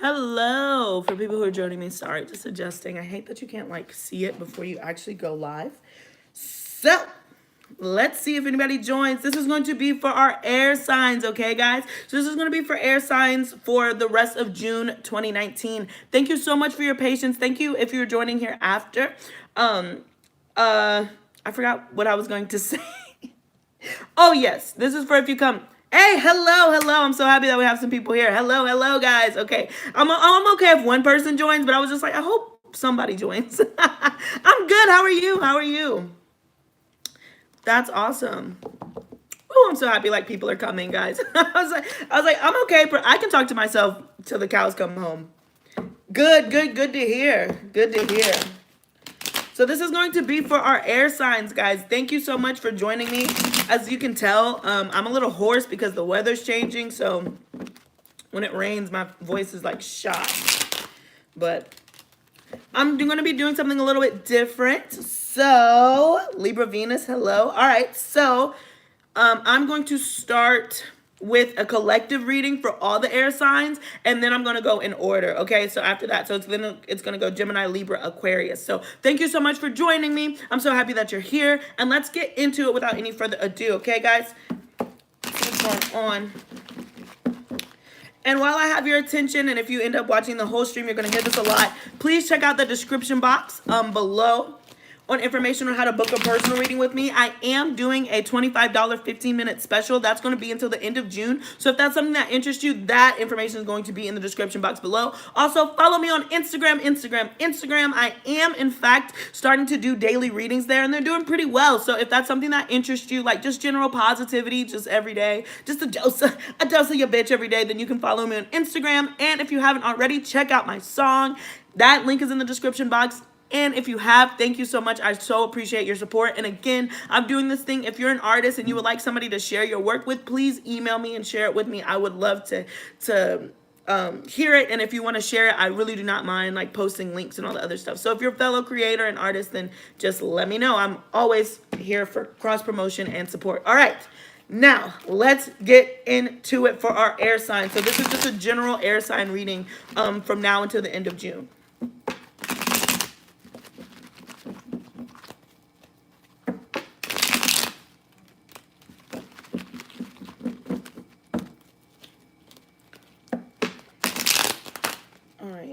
Hello, for people who are joining me. Sorry, just adjusting. I hate that you can't like see it before you actually go live. So let's see if anybody joins. This is going to be for our air signs, okay, guys? So this is going to be for air signs for the rest of June 2019. Thank you so much for your patience. Thank you if you're joining here after. I forgot what I was going to say. Oh, yes. This is for if you come. Hey, hello. I'm so happy that we have some people here. Hello, guys. Okay. I'm okay if one person joins, but I was just like, I hope somebody joins. I'm good. How are you? That's awesome. Oh, I'm so happy like people are coming, guys. I was like, I'm okay. I can talk to myself till the cows come home. Good to hear. Good to hear. So this is going to be for our air signs, guys. Thank you so much for joining me. As you can tell, I'm a little hoarse because the weather's changing. So when it rains, my voice is like shot. But I'm going to be doing something a little bit different. So Libra Venus, hello. All right, so I'm going to start with a collective reading for all the air signs, and then I'm going to go in order, okay? So after that, so it's going to go Gemini, Libra, Aquarius. So thank you so much for joining me. I'm so happy that you're here, and let's get into it without any further ado, okay, guys? What's going on? And while I have your attention, and if you end up watching the whole stream, you're going to hear this a lot, please check out the description box below on information on how to book a personal reading with me. I am doing a $25 15-minute special. That's going to be until the end of June. So if that's something that interests you, that information is going to be in the description box below. Also, follow me on Instagram. I am, in fact, starting to do daily readings there, and they're doing pretty well. So if that's something that interests you, like just general positivity, just every day, just a dose of your bitch every day, then you can follow me on Instagram. And if you haven't already, check out my song. That link is in the description box. And if you have, thank you so much. I so appreciate your support. And again, I'm doing this thing. If you're an artist and you would like somebody to share your work with, please email me and share it with me. I would love to hear it. And if you want to share it, I really do not mind like posting links and all the other stuff. So if you're a fellow creator and artist, then just let me know. I'm always here for cross promotion and support. All right. Now, let's get into it for our air sign. So this is just a general air sign reading from now until the end of June.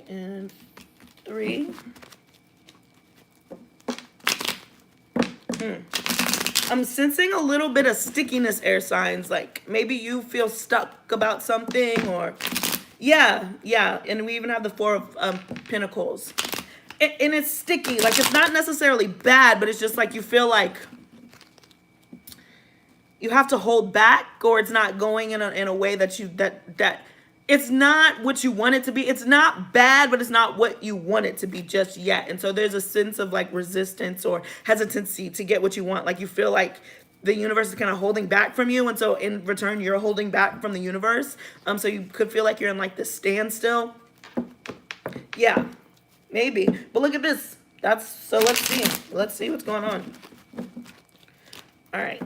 And 3. I'm sensing a little bit of stickiness, air signs. Like maybe you feel stuck about something, or yeah. And we even have the 4 of Pentacles. And it's sticky. Like it's not necessarily bad, but it's just like you feel like you have to hold back, or it's not going in a way that it's not what you want it to be. It's not bad, but it's not what you want it to be just yet. And so there's a sense of like resistance or hesitancy to get what you want. Like you feel like the universe is kind of holding back from you. And so in return, you're holding back from the universe. So you could feel like you're in like this standstill. Yeah, maybe. But look at this. So let's see. Let's see what's going on. All right.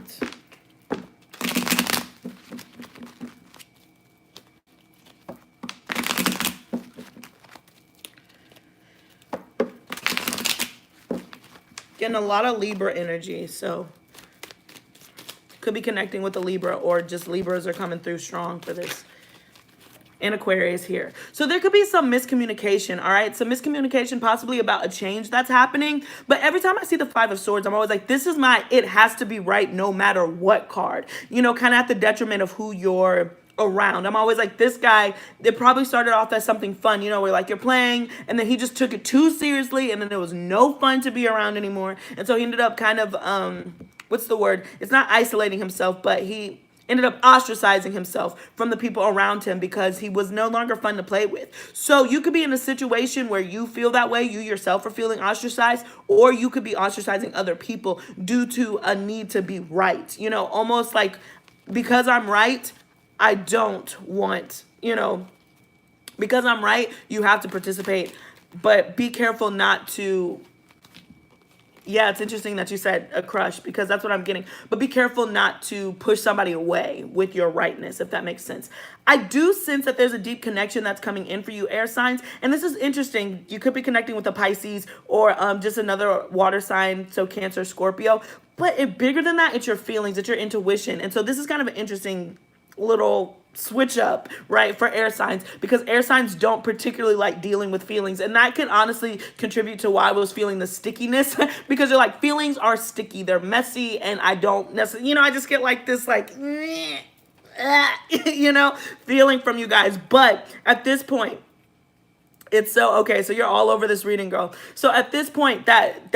Getting a lot of Libra energy, so could be connecting with the Libra, or just Libras are coming through strong for this. And Aquarius here. So there could be some miscommunication, all right? Some miscommunication possibly about a change that's happening. But every time I see the 5 of Swords, I'm always like, this is my it has to be right no matter what card. You know, kind of at the detriment of who you're around. I'm always like, this guy, it probably started off as something fun, you know, where like you're playing, and then he just took it too seriously, and then it was no fun to be around anymore. And so he ended up kind of, what's the word? It's not isolating himself, but he ended up ostracizing himself from the people around him because he was no longer fun to play with. So you could be in a situation where you feel that way, you yourself are feeling ostracized, or you could be ostracizing other people due to a need to be right. You know, almost like, because I'm right, I don't want, you know, because I'm right, you have to participate, but be careful not to Yeah, it's interesting that you said a crush because that's what I'm getting. But be careful not to push somebody away with your rightness, if that makes sense. I do sense that there's a deep connection that's coming in for you, air signs. And this is interesting. You could be connecting with a Pisces or just another water sign, so Cancer, Scorpio. But bigger than that, it's your feelings, it's your intuition. And so this is kind of an interesting little switch up, right, for air signs, because air signs don't particularly like dealing with feelings, and that can honestly contribute to why I was feeling the stickiness because you're like, feelings are sticky, they're messy, and I don't necessarily, I just get like this like feeling from you guys. But at this point, it's so okay, so you're all over this reading, girl. So at this point, that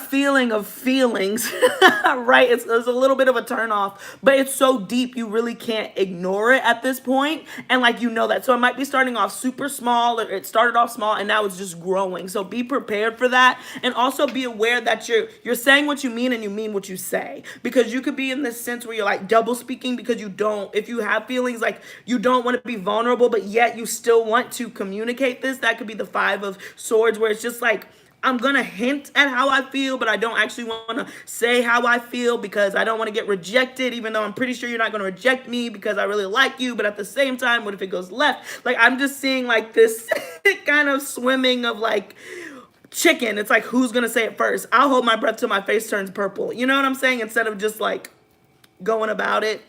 feeling of feelings, right? It's a little bit of a turn off, but it's so deep you really can't ignore it at this point. And like, that. So it might be starting off super small, or it started off small and now it's just growing. So be prepared for that. And also be aware that you're saying what you mean and you mean what you say. Because you could be in this sense where you're like double speaking because if you have feelings, like you don't want to be vulnerable, but yet you still want to communicate this. That could be the Five of Swords, where it's just like, I'm going to hint at how I feel, but I don't actually want to say how I feel because I don't want to get rejected, even though I'm pretty sure you're not going to reject me because I really like you. But at the same time, what if it goes left? Like, I'm just seeing like this kind of swimming of like chicken. It's like, who's going to say it first? I'll hold my breath till my face turns purple. You know what I'm saying? Instead of just like going about it.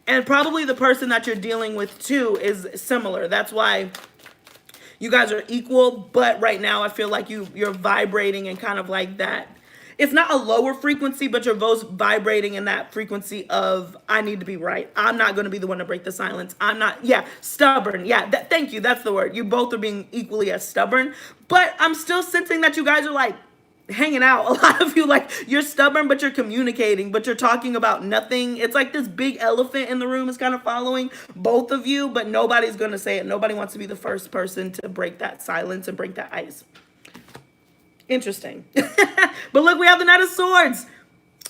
And probably the person that you're dealing with too is similar. That's why you guys are equal, but right now I feel like you're vibrating and kind of like that. It's not a lower frequency, but you're both vibrating in that frequency of, I need to be right. I'm not going to be the one to break the silence. I'm not, stubborn. Yeah, thank you. That's the word. You both are being equally as stubborn, but I'm still sensing that you guys are like hanging out. A lot of you, like, you're stubborn, but you're communicating, but you're talking about nothing. It's like this big elephant in the room is kind of following both of you, but nobody's going to say it. Nobody wants to be the first person to break that silence and break that ice. Interesting. But look, we have the Knight of Swords.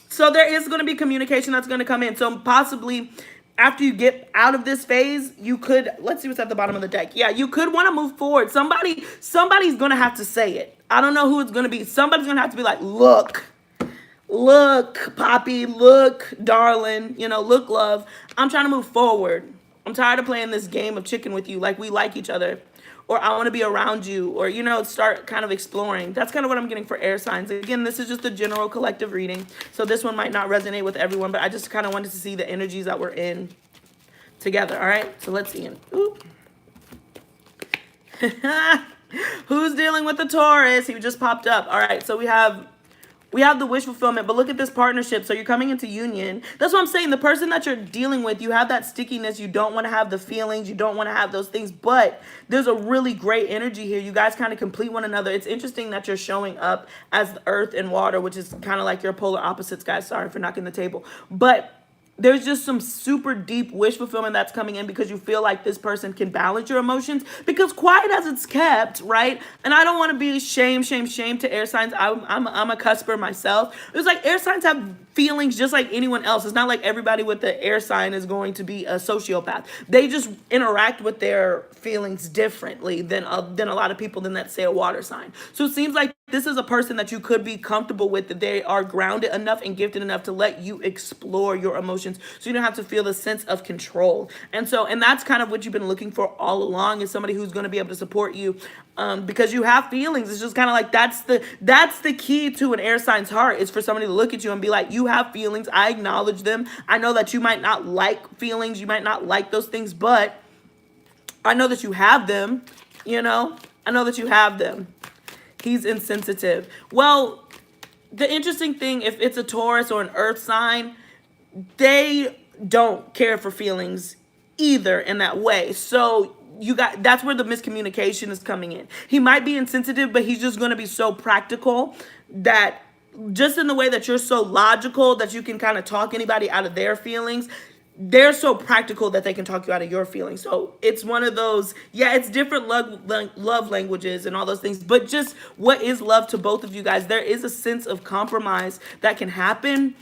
So there is going to be communication that's going to come in. So possibly after you get out of this phase, you could, let's see what's at the bottom of the deck. Yeah, you could want to move forward. Somebody's going to have to say it. I don't know who it's going to be. Somebody's going to have to be like, look, Poppy, look, darling, look, love. I'm trying to move forward. I'm tired of playing this game of chicken with you. Like, we like each other, or I want to be around you, or, start kind of exploring. That's kind of what I'm getting for air signs. Again, this is just a general collective reading. So this one might not resonate with everyone, but I just kind of wanted to see the energies that we're in together. All right. So let's see. Who's dealing with the Taurus? He just popped up. All right, so we have the wish fulfillment, but look at this partnership. So you're coming into union. That's what I'm saying. The person that you're dealing with, you have that stickiness. You don't want to have the feelings. You don't want to have those things, but there's a really great energy here. You guys kind of complete one another. It's interesting that you're showing up as earth and water, which is kind of like your polar opposites, guys. Sorry for knocking the table, but there's just some super deep wish fulfillment that's coming in because you feel like this person can balance your emotions, because quiet as it's kept, right? And I don't want to be shame to air signs. I'm a cusper myself. It's like air signs have feelings just like anyone else. It's not like everybody with the air sign is going to be a sociopath. They just interact with their feelings differently than a lot of people than, let's say, a water sign. So it seems like this is a person that you could be comfortable with, that they are grounded enough and gifted enough to let you explore your emotions, so you don't have to feel the sense of control. And that's kind of what you've been looking for all along, is somebody who's going to be able to support you, because you have feelings. It's just kind of like that's the key to an air sign's heart, is for somebody to look at you and be like, you have feelings. I acknowledge them. I know that you might not like feelings. You might not like those things, but I know that you have them. I know that you have them. He's insensitive. Well, the interesting thing, if it's a Taurus or an earth sign, they don't care for feelings either in that way. So that's where the miscommunication is coming in. He might be insensitive, but he's just going to be so practical, that just in the way that you're so logical that you can kind of talk anybody out of their feelings, they're so practical that they can talk you out of your feelings. So it's one of those, it's different love languages and all those things, but just what is love to both of you guys? There is a sense of compromise that can happen.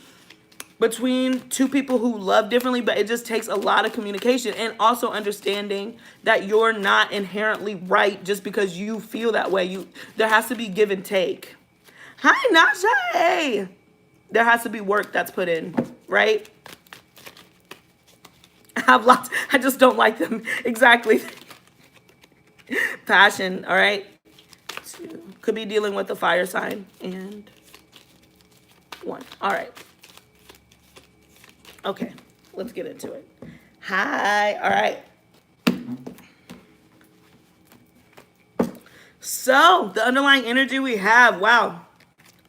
between two people who love differently, but it just takes a lot of communication and also understanding that you're not inherently right just because you feel that way. There has to be give and take. Hi, Nasha. There has to be work that's put in, right? I have lots. I just don't like them. Exactly. Passion, all right? Two. Could be dealing with a fire sign. And one. All right. Okay, let's get into it. Hi, all right. So, the underlying energy we have, wow.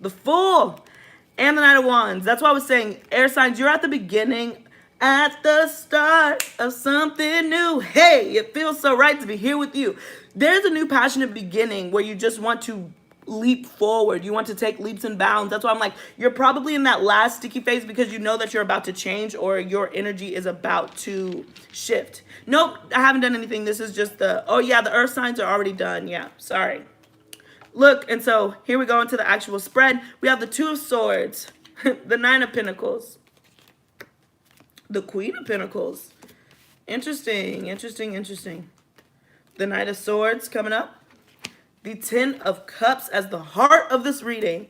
The Fool and the Knight of Wands. That's why I was saying, air signs, you're at the beginning, at the start of something new. Hey, it feels so right to be here with you. There's a new passionate beginning where you just want to leap forward. You want to take leaps and bounds. That's why I'm like, you're probably in that last sticky phase because you know that you're about to change or your energy is about to shift. Nope, I haven't done anything. This is just oh yeah, the earth signs are already done. Yeah, sorry. Look, and so here we go into the actual spread. We have the Two of Swords, the Nine of Pentacles, the Queen of Pentacles. Interesting, interesting, interesting. The Knight of Swords coming up. The Ten of Cups as the heart of this reading.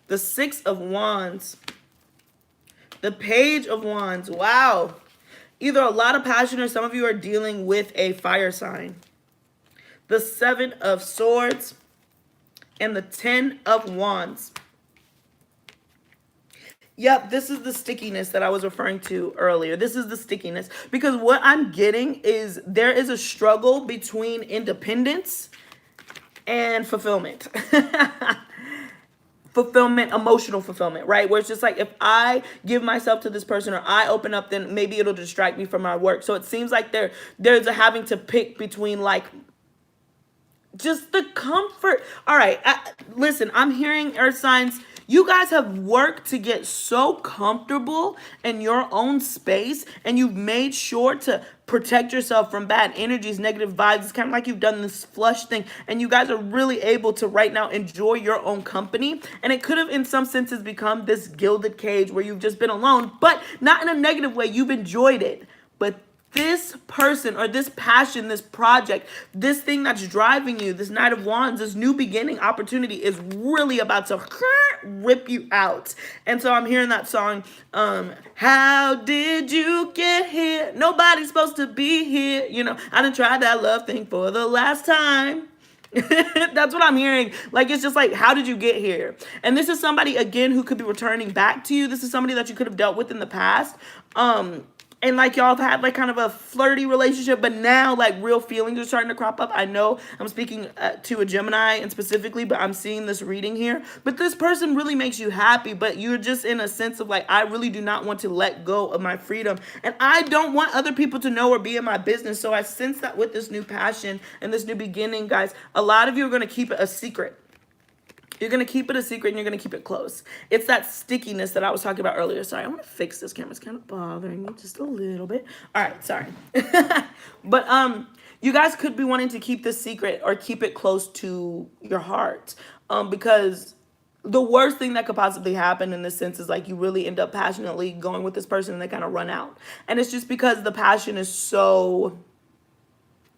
The Six of Wands. The Page of Wands. Wow. Either a lot of passion or some of you are dealing with a fire sign. The Seven of Swords. And the Ten of Wands. Yep, this is the stickiness that I was referring to earlier. This is the stickiness. Because what I'm getting is there is a struggle between independence and fulfillment. Fulfillment, emotional fulfillment, right? Where it's just like, if I give myself to this person or I open up, then maybe it'll distract me from my work. So it seems like there's a having to pick between like just the comfort. All right, listen, I'm hearing earth signs. You guys have worked to get so comfortable in your own space, and you've made sure to protect yourself from bad energies, negative vibes. It's kind of like you've done this flush thing, and you guys are really able to right now enjoy your own company. And it could have, in some senses, become this gilded cage where you've just been alone, but not in a negative way. You've enjoyed it. But this person or this passion, this project, this thing that's driving you, this Knight of Wands, this new beginning opportunity is really about to rip you out. And so I'm hearing that song, how did you get here? Nobody's supposed to be here. You know, I done tried that love thing for the last time. That's what I'm hearing. Like, it's just like, how did you get here? And this is somebody, again, who could be returning back to you. This is somebody that you could have dealt with in the past. And like y'all have had like kind of a flirty relationship, but now like real feelings are starting to crop up. I know I'm speaking to a Gemini and specifically, but I'm seeing this reading here. But this person really makes you happy, but you're just in a sense of like, I really do not want to let go of my freedom. And I don't want other people to know or be in my business. So I sense that with this new passion and this new beginning, guys, a lot of you are going to keep it a secret. You're going to keep it a secret and you're going to keep it close. It's that stickiness that I was talking about earlier. Sorry, I want to fix this camera. It's kind of bothering me just a little bit. All right, sorry. But you guys could be wanting to keep this secret or keep it close to your heart. Because the worst thing that could possibly happen in this sense is like you really end up passionately going with this person and they kind of run out. And it's just because the passion is so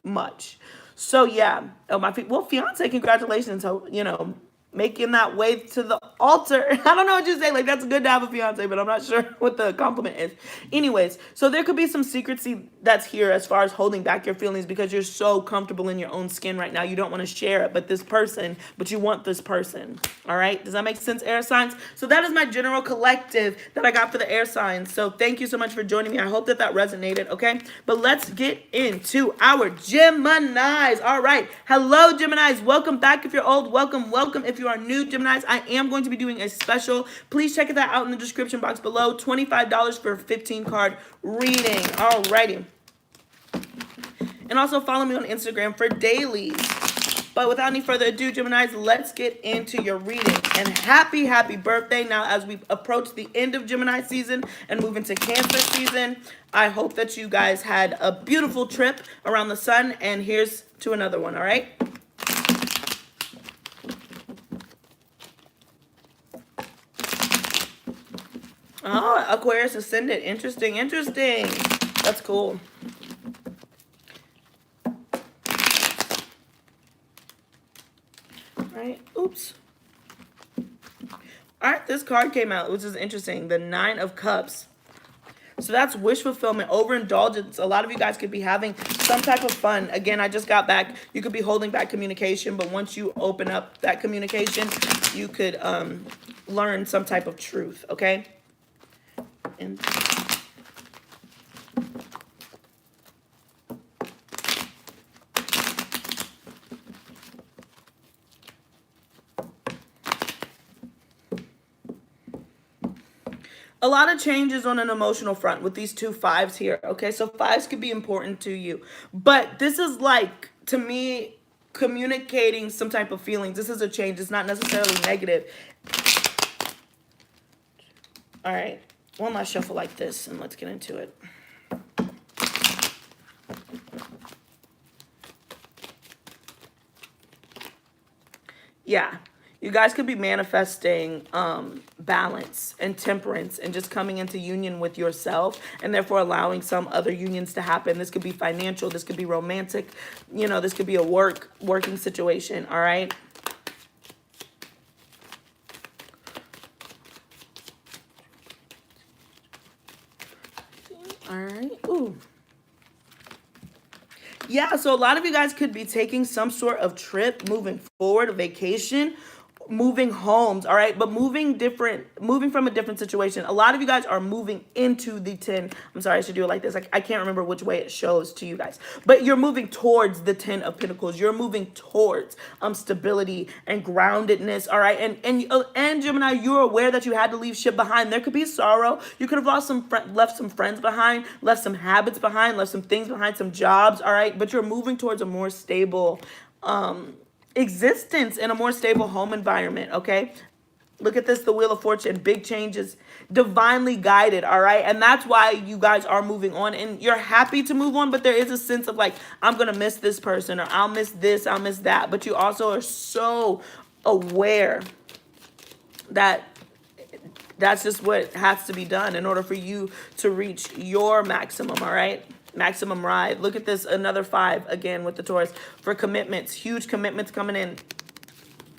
much. So yeah, well, fiance, congratulations. So, you know, making that way to the altar. I don't know what you say. Like, that's good to have a fiance, but I'm not sure what the compliment is. Anyways, so there could be some secrecy that's here as far as holding back your feelings because you're so comfortable in your own skin right now. You don't want to share it, but you want this person. All right. Does that make sense, air signs? So that is my general collective that I got for the air signs. So thank you so much for joining me. I hope that resonated. Okay. But let's get into our Geminis. All right. Hello, Geminis. Welcome back. If you're old, welcome. If you are new, Geminis, I am going to be doing a special. Please check that out in the description box below. $25 for a 15-card reading. Alrighty. And also follow me on Instagram for dailies. But without any further ado, Geminis, let's get into your reading. And happy birthday. Now, as we approach the end of Gemini season and move into Cancer season, I hope that you guys had a beautiful trip around the sun. And here's to another one, all right? Oh, Aquarius ascendant. Interesting, interesting. That's cool. Right. Oops. All right, this card came out, which is interesting. The Nine of Cups. So that's wish fulfillment, overindulgence. A lot of you guys could be having some type of fun. Again, I just got back. You could be holding back communication, but once you open up that communication, you could learn some type of truth, okay? And a lot of changes on an emotional front with these two fives here, okay? So fives could be important to you. But this is like, to me, communicating some type of feelings. This is a change. It's not necessarily negative. All right. One last shuffle like this, and let's get into it. Yeah. You guys could be manifesting balance and temperance and just coming into union with yourself and therefore allowing some other unions to happen. This could be financial. This could be romantic. You know, this could be a working situation. All right. All right. Ooh. Yeah, so a lot of you guys could be taking some sort of trip, moving forward, a vacation, moving homes, all right? But moving from a different situation. A lot of you guys are moving into the 10. I'm sorry, I should do it like this. I can't remember which way it shows to you guys. But you're moving towards the 10 of Pentacles. You're moving towards stability and groundedness, all right? And Gemini, you're aware that you had to leave shit behind. There could be sorrow. You could have left some friends behind, left some habits behind, left some things behind, some jobs, all right? But you're moving towards a more stable existence in a more stable home environment, okay? Look at this, the Wheel of Fortune, big changes, divinely guided, all right? And that's why you guys are moving on, and you're happy to move on, but there is a sense of like, I'm going to miss this person, or I'll miss this, I'll miss that. But you also are so aware that that's just what has to be done in order for you to reach your maximum, all right? Maximum ride. Look at this, another 5 again with the Taurus for commitments, huge commitments coming in.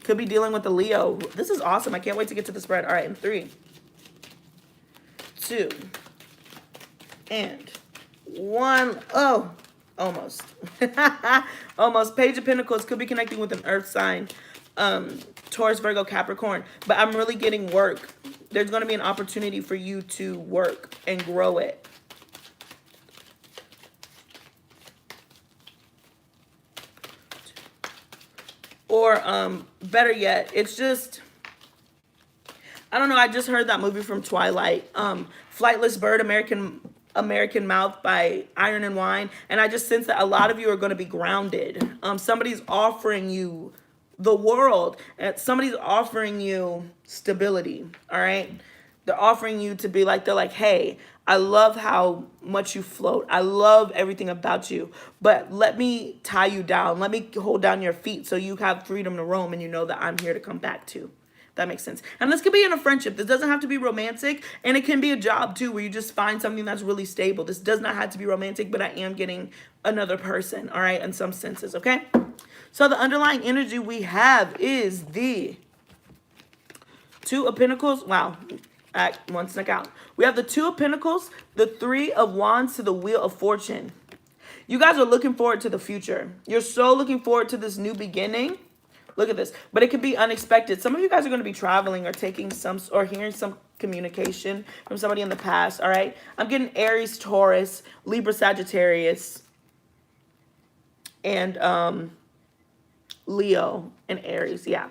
Could be dealing with the Leo. This is awesome. I can't wait to get to the spread. All right, in 3, 2, and 1. Oh, almost. Almost. Page of Pentacles could be connecting with an earth sign. Taurus, Virgo, Capricorn. But I'm really getting work. There's going to be an opportunity for you to work and grow it. Or better yet, it's just, I don't know, I just heard that movie from Twilight, Flightless Bird, American Mouth by Iron and Wine, and I just sense that a lot of you are going to be grounded. Somebody's offering you the world, and somebody's offering you stability, all right? They're offering you to be like, they're like, hey, I love how much you float. I love everything about you. But let me tie you down. Let me hold down your feet so you have freedom to roam and you know that I'm here to come back to. That makes sense. And this could be in a friendship. This doesn't have to be romantic. And it can be a job too where you just find something that's really stable. This does not have to be romantic, but I am getting another person, all right, in some senses, okay? So the underlying energy we have is the 2 of Pentacles. Wow. One snuck out. We have the 2 of Pentacles, the 3 of Wands to the Wheel of Fortune. You guys are looking forward to the future. You're so looking forward to this new beginning. Look at this. But it could be unexpected. Some of you guys are going to be traveling or taking some or hearing some communication from somebody in the past, all right? I'm getting Aries, Taurus, Libra, Sagittarius, and Leo and Aries, yeah.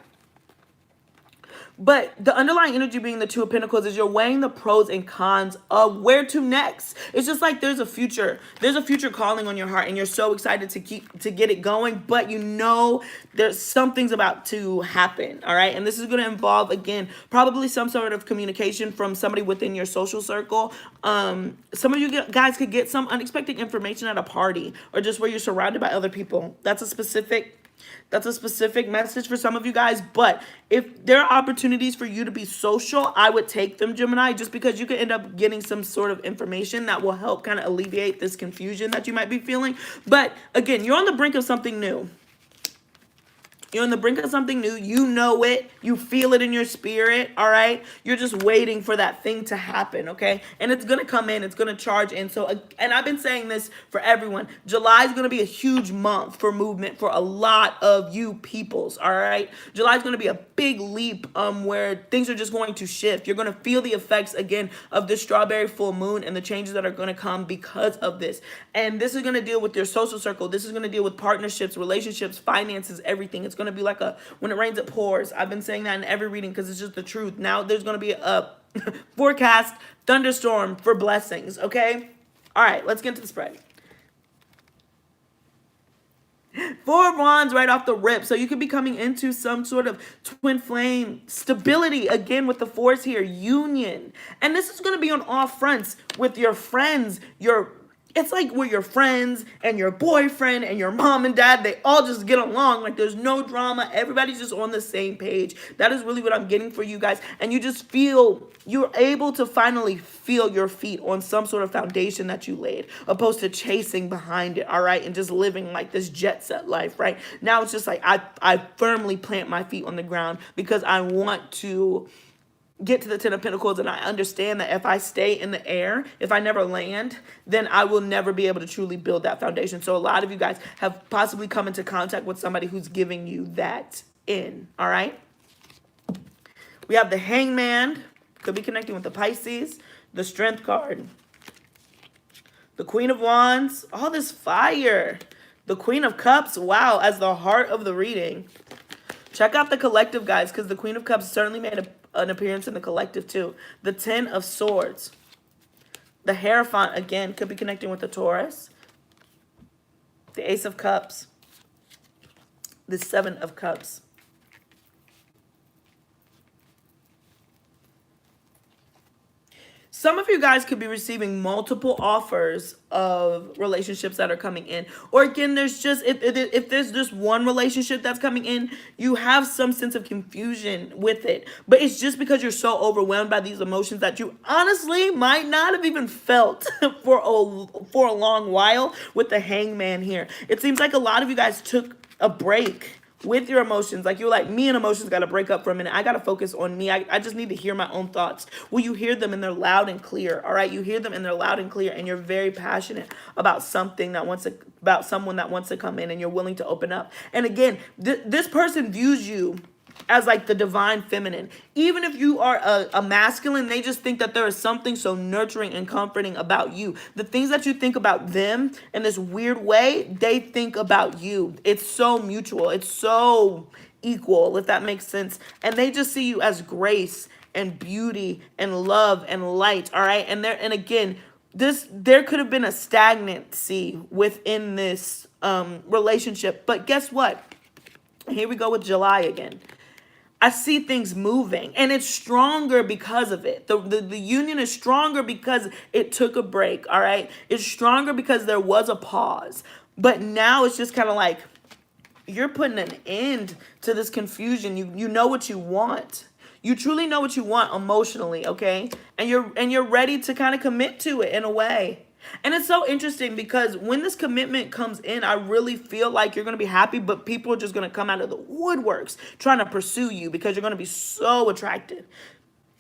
But the underlying energy being the 2 of Pentacles is you're weighing the pros and cons of where to next. It's just like there's a future. There's a future calling on your heart and you're so excited to get it going, but you know there's something's about to happen, all right? And this is going to involve, again, probably some sort of communication from somebody within your social circle. Some of you guys could get some unexpected information at a party or just where you're surrounded by other people. That's a specific That's a specific message for some of you guys. But if there are opportunities for you to be social, I would take them, Gemini, just because you could end up getting some sort of information that will help kind of alleviate this confusion that you might be feeling. But again, you're on the brink of something new. You're on the brink of something new. You know it. You feel it in your spirit, all right? You're just waiting for that thing to happen, okay? And it's going to come in. It's going to charge in. So, and I've been saying this for everyone. July is going to be a huge month for movement for a lot of you peoples, all right? July is going to be a big leap where things are just going to shift. You're going to feel the effects, again, of this strawberry full moon and the changes that are going to come because of this. And this is going to deal with your social circle. This is going to deal with partnerships, relationships, finances, everything. It's going to be like a when it rains it pours. I've been saying that in every reading because it's just the truth. Now there's going to be a forecast thunderstorm for blessings, okay? All right, let's get into the spread. 4 of Wands right off the rip. So you could be coming into some sort of twin flame stability, again, with the 4s here, union. And this is going to be on all fronts with your friends, it's like where your friends and your boyfriend and your mom and dad, they all just get along. Like there's no drama. Everybody's just on the same page. That is really what I'm getting for you guys. And you just feel, you're able to finally feel your feet on some sort of foundation that you laid, opposed to chasing behind it, all right? And just living like this jet set life, right? Now it's just like I firmly plant my feet on the ground because I want to get to the 10 of Pentacles, and I understand that if I stay in the air, if I never land, then I will never be able to truly build that foundation. So a lot of you guys have possibly come into contact with somebody who's giving you that in, all right? We have the Hangman, could be connecting with the Pisces, the Strength card, the Queen of Wands, all this fire, the Queen of Cups, wow, as the heart of the reading. Check out the collective, guys, because the Queen of Cups certainly made an appearance in the collective, too. The 10 of Swords. The Hierophant, again, could be connecting with the Taurus. The Ace of Cups. The 7 of Cups. Some of you guys could be receiving multiple offers of relationships that are coming in. Or again, there's just, if there's just one relationship that's coming in, you have some sense of confusion with it. But it's just because you're so overwhelmed by these emotions that you honestly might not have even felt for a long while with the Hangman here. It seems like a lot of you guys took a break with your emotions. Like you're like, me and emotions got to break up for a minute. I got to focus on me. I just need to hear my own thoughts. Well, you hear them and they're loud and clear. All right. You hear them and they're loud and clear, and you're very passionate about something that about someone that wants to come in, and you're willing to open up. And again, this person views you as like the divine feminine. Even if you are a masculine, they just think that there is something so nurturing and comforting about you. The things that you think about them in this weird way, they think about you. It's so mutual. It's so equal, if that makes sense. And they just see you as grace and beauty and love and light, all right? And again, there could have been a stagnancy within this relationship. But guess what? Here we go with July again. I see things moving, and it's stronger because of it. The union is stronger because it took a break, all right? It's stronger because there was a pause. But now it's just kind of like you're putting an end to this confusion. You know what you want. You truly know what you want emotionally, okay? And you're ready to kind of commit to it in a way. And it's so interesting because when this commitment comes in, I really feel like you're going to be happy, but people are just going to come out of the woodworks trying to pursue you because you're going to be so attracted.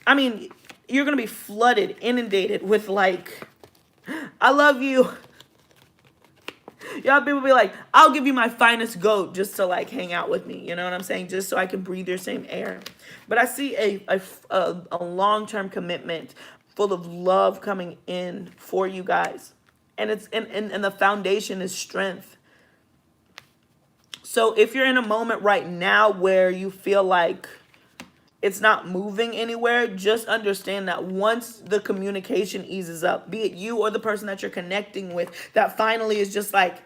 I mean, you're going to be flooded, inundated with like, I love you. Y'all people be like, I'll give you my finest goat just to like hang out with me. You know what I'm saying? Just so I can breathe your same air. But I see a long-term commitment full of love coming in for you guys. And it's and the foundation is strength. So if you're in a moment right now where you feel like it's not moving anywhere, just understand that once the communication eases up, be it you or the person that you're connecting with, that finally is just like,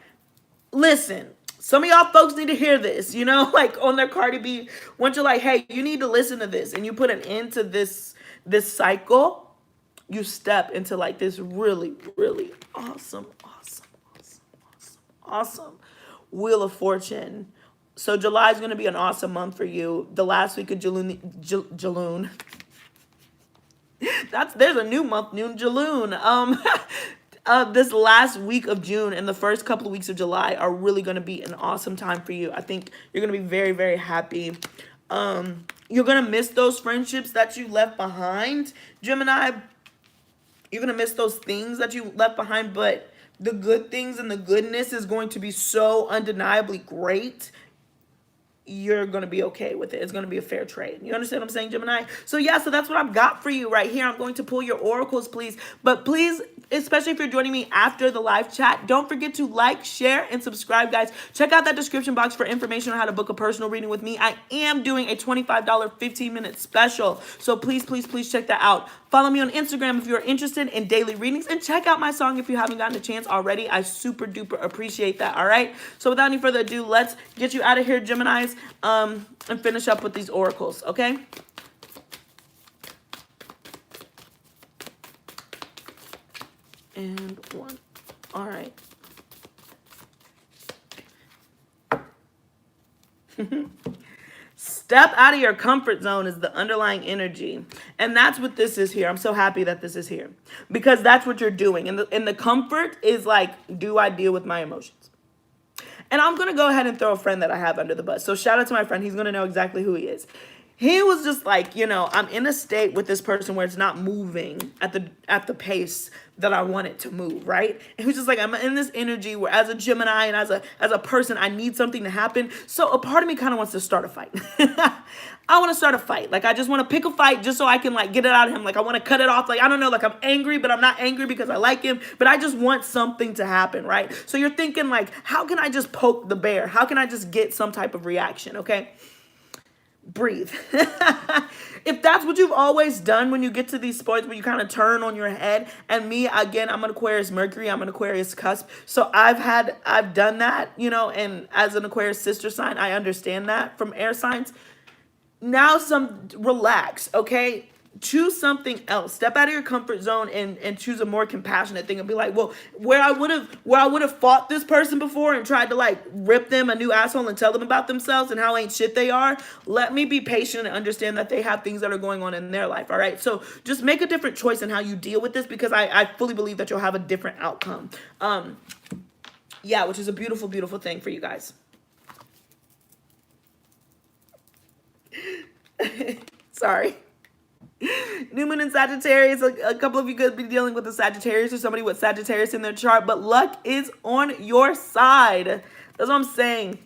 listen, some of y'all folks need to hear this, you know, like on their Cardi B, once you're like, hey, you need to listen to this, and you put an end to this cycle, you step into like this really, really awesome Wheel of Fortune So July is going to be an awesome month for you. The last week of Jaloon. There's a new month, Noon Jaloon. This last week of June and the first couple of weeks of July are really going to be an awesome time for you. I think you're going to be very, very happy. You're going to miss those friendships that you left behind, Gemini. You're going to miss those things that you left behind, but the good things and the goodness is going to be so undeniably great. You're going to be okay with it. It's going to be a fair trade. You understand what I'm saying, Gemini? So yeah, so that's what I've got for you right here. I'm going to pull your oracles, please. But please, especially if you're joining me after the live chat, don't forget to like, share, and subscribe, guys. Check out that description box for information on how to book a personal reading with me. I am doing a $25 15-minute special. So please, please, please check that out. Follow me on Instagram if you're interested in daily readings, and check out my song if you haven't gotten a chance already. I super duper appreciate that. All right. So without any further ado, let's get you out of here, Geminis, and finish up with these oracles. Okay. And one. All right. Step out of your comfort zone is the underlying energy. And that's what this is here. I'm so happy that this is here. Because that's what you're doing. And the comfort is like, do I deal with my emotions? And I'm going to go ahead and throw a friend that I have under the bus. So shout out to my friend. He's going to know exactly who he is. He was just like, you know, I'm in a state with this person where it's not moving at the pace that I want it to move, right? And he was just like, I'm in this energy where as a Gemini and as a person, I need something to happen. So a part of me kind of wants to start a fight. I want to start a fight. Like, I just want to pick a fight just so I can, like, get it out of him. Like, I want to cut it off. Like, I don't know, like, I'm angry, but I'm not angry because I like him. But I just want something to happen, right? So you're thinking, like, how can I just poke the bear? How can I just get some type of reaction, okay? Breathe. If that's what you've always done when you get to these points where you kind of turn on your head, and me, again, I'm an Aquarius Mercury, I'm an Aquarius cusp, so I've done that, you know, and as an Aquarius sister sign, I understand that from air signs. Now relax, okay? Choose something else. Step out of your comfort zone and choose a more compassionate thing and be like, well, where I would have fought this person before and tried to like rip them a new asshole and tell them about themselves and how ain't shit they are, let me be patient and understand that they have things that are going on in their life, all right? So just make a different choice in how you deal with this, because I fully believe that you'll have a different outcome. Yeah, which is a beautiful, beautiful thing for you guys. Sorry. New moon in Sagittarius. A couple of you could be dealing with a Sagittarius or somebody with Sagittarius in their chart, but luck is on your side. That's what I'm saying.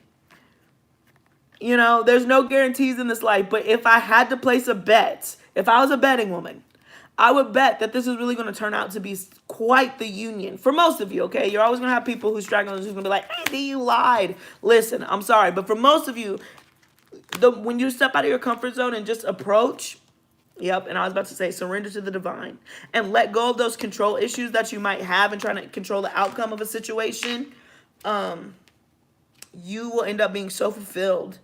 You know, there's no guarantees in this life, but if I had to place a bet, if I was a betting woman, I would bet that this is really going to turn out to be quite the union for most of you, okay? You're always going to have people who's struggling, who's going to be like, Andy, you lied. Listen, I'm sorry, but for most of you, when you step out of your comfort zone and just approach, yep, and I was about to say, surrender to the divine and let go of those control issues that you might have and trying to control the outcome of a situation, you will end up being so fulfilled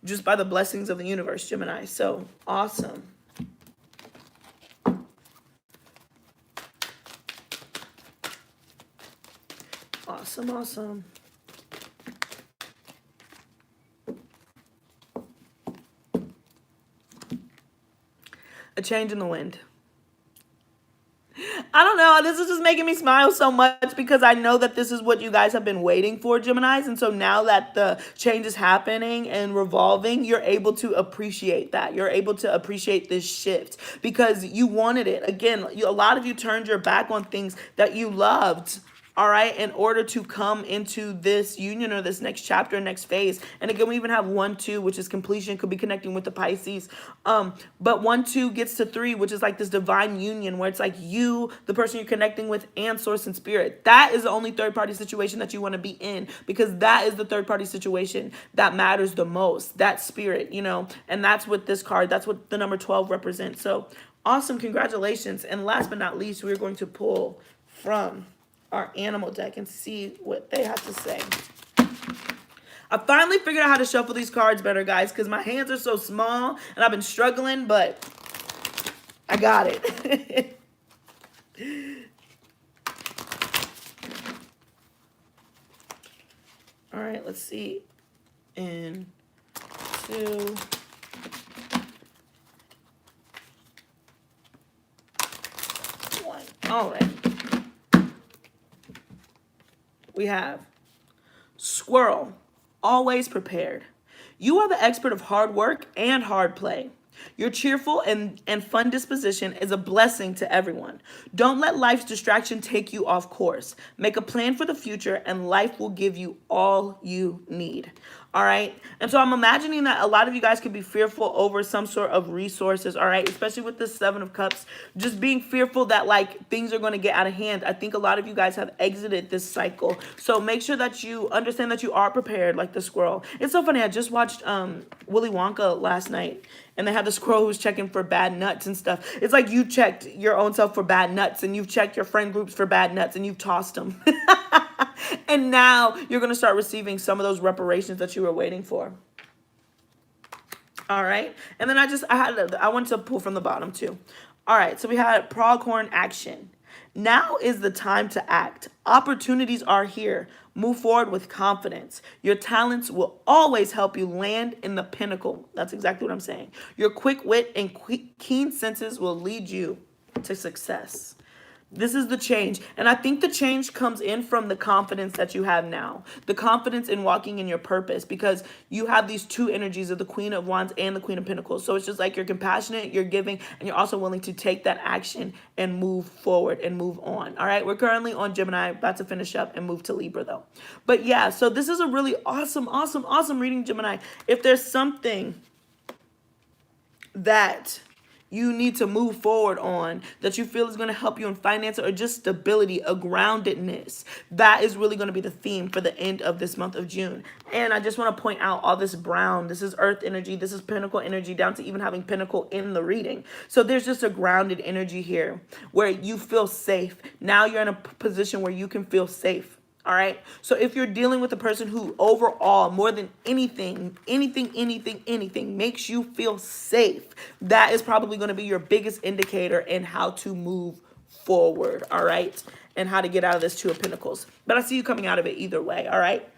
just by the blessings of the universe, Gemini. So awesome. Awesome, awesome. A change in the wind. I don't know. This is just making me smile so much because I know that this is what you guys have been waiting for, Geminis. And so now that the change is happening and revolving, you're able to appreciate that. You're able to appreciate this shift because you wanted it. Again, a lot of you turned your back on things that you loved, all right, in order to come into this union or this next chapter, next phase. And again, we even have 1-2, which is completion, could be connecting with the Pisces. But 1-2 gets to 3, which is like this divine union where it's like you, the person you're connecting with, and source and spirit. That is the only third-party situation that you want to be in, because that is the third-party situation that matters the most, that spirit, you know, and that's what this card, that's what the number 12 represents. So awesome. Congratulations. And last but not least, we're going to pull from our animal deck and see what they have to say. I finally figured out how to shuffle these cards better, guys, because my hands are so small and I've been struggling, but I got it. All right, let's see. and 2. All right. We have squirrel, always prepared. You are the expert of hard work and hard play. Your cheerful and fun disposition is a blessing to everyone. Don't let life's distraction take you off course. Make a plan for the future and life will give you all you need. All right. And so I'm imagining that a lot of you guys could be fearful over some sort of resources. All right. Especially with the 7 of Cups, just being fearful that like things are going to get out of hand. I think a lot of you guys have exited this cycle. So make sure that you understand that you are prepared like the squirrel. It's so funny. I just watched Willy Wonka last night. And they had the squirrel who was checking for bad nuts and stuff. It's like you checked your own self for bad nuts and you've checked your friend groups for bad nuts and you've tossed them. And now you're going to start receiving some of those reparations that you were waiting for. All right. And then I wanted to pull from the bottom too. All right. So we had pronghorn action. Now is the time to act. Opportunities are here. Move forward with confidence. Your talents will always help you land in the pinnacle. That's exactly what I'm saying. Your quick wit and keen senses will lead you to success. This is the change. And I think the change comes in from the confidence that you have now. The confidence in walking in your purpose, because you have these 2 energies of the Queen of Wands and the Queen of Pentacles. So it's just like you're compassionate, you're giving, and you're also willing to take that action and move forward and move on. All right. We're currently on Gemini, about to finish up and move to Libra though. But yeah, so this is a really awesome reading, Gemini. If there's something that you need to move forward on, that you feel is going to help you in finance or just stability, a groundedness, that is really going to be the theme for the end of this month of June. And I just want to point out all this brown. This is earth energy. This is pinnacle energy, down to even having pinnacle in the reading. So there's just a grounded energy here where you feel safe. Now you're in a position where you can feel safe. All right. So if you're dealing with a person who overall, more than anything makes you feel safe, that is probably going to be your biggest indicator in how to move forward. All right. And how to get out of this 2 of Pentacles. But I see you coming out of it either way. All right.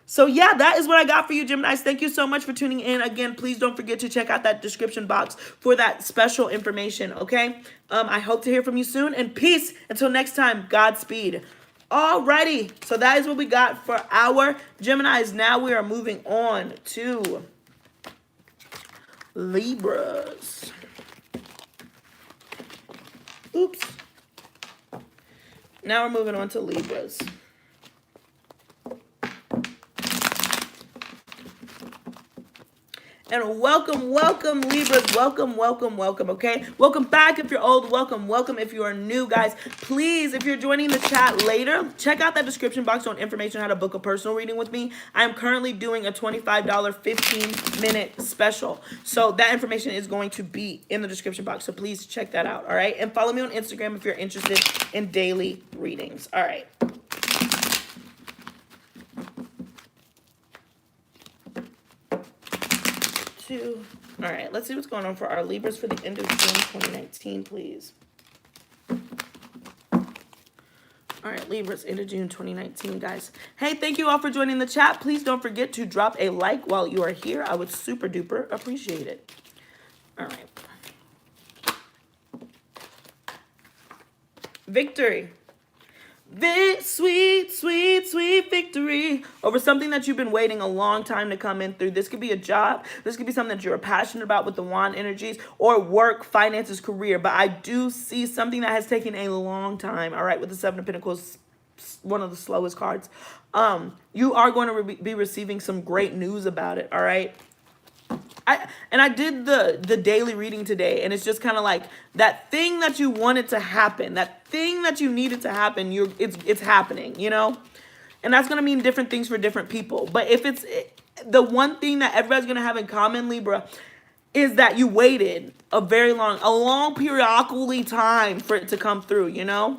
So yeah, that is what I got for you, Geminis. Thank you so much for tuning in. Again, please don't forget to check out that description box for that special information. Okay. I hope to hear from you soon, and peace until next time. Godspeed. Alrighty, so that is what we got for our Geminis. Now we are moving on to Libras. Oops. Now we're moving on to Libras. And welcome, Libras. Welcome, okay? Welcome back if you're old. Welcome if you are new, guys. Please, if you're joining the chat later, check out that description box on information on how to book a personal reading with me. I am currently doing a $25 15-minute special. So that information is going to be in the description box. So please check that out, all right? And follow me on Instagram if you're interested in daily readings. All right. All right, let's see what's going on for our Libras for the end of June 2019, please. All right, Libras, end of June 2019, guys. Hey, thank you all for joining the chat. Please don't forget to drop a like while you are here. I would super duper appreciate it. All right. Victory. Sweet victory over something that you've been waiting a long time to come in through. This could be a job. This could be something that you're passionate about with the wand energies, or work, finances, career. But I do see something that has taken a long time. All right, with the 7 of Pentacles, one of the slowest cards. You are going to be receiving some great news about it. All right. I did the daily reading today, and it's just kind of like that thing that you wanted to happen, that thing that you needed to happen, it's happening, you know? And that's going to mean different things for different people. But if it's the one thing that everybody's going to have in common, Libra, is that you waited a long periodically time for it to come through, you know?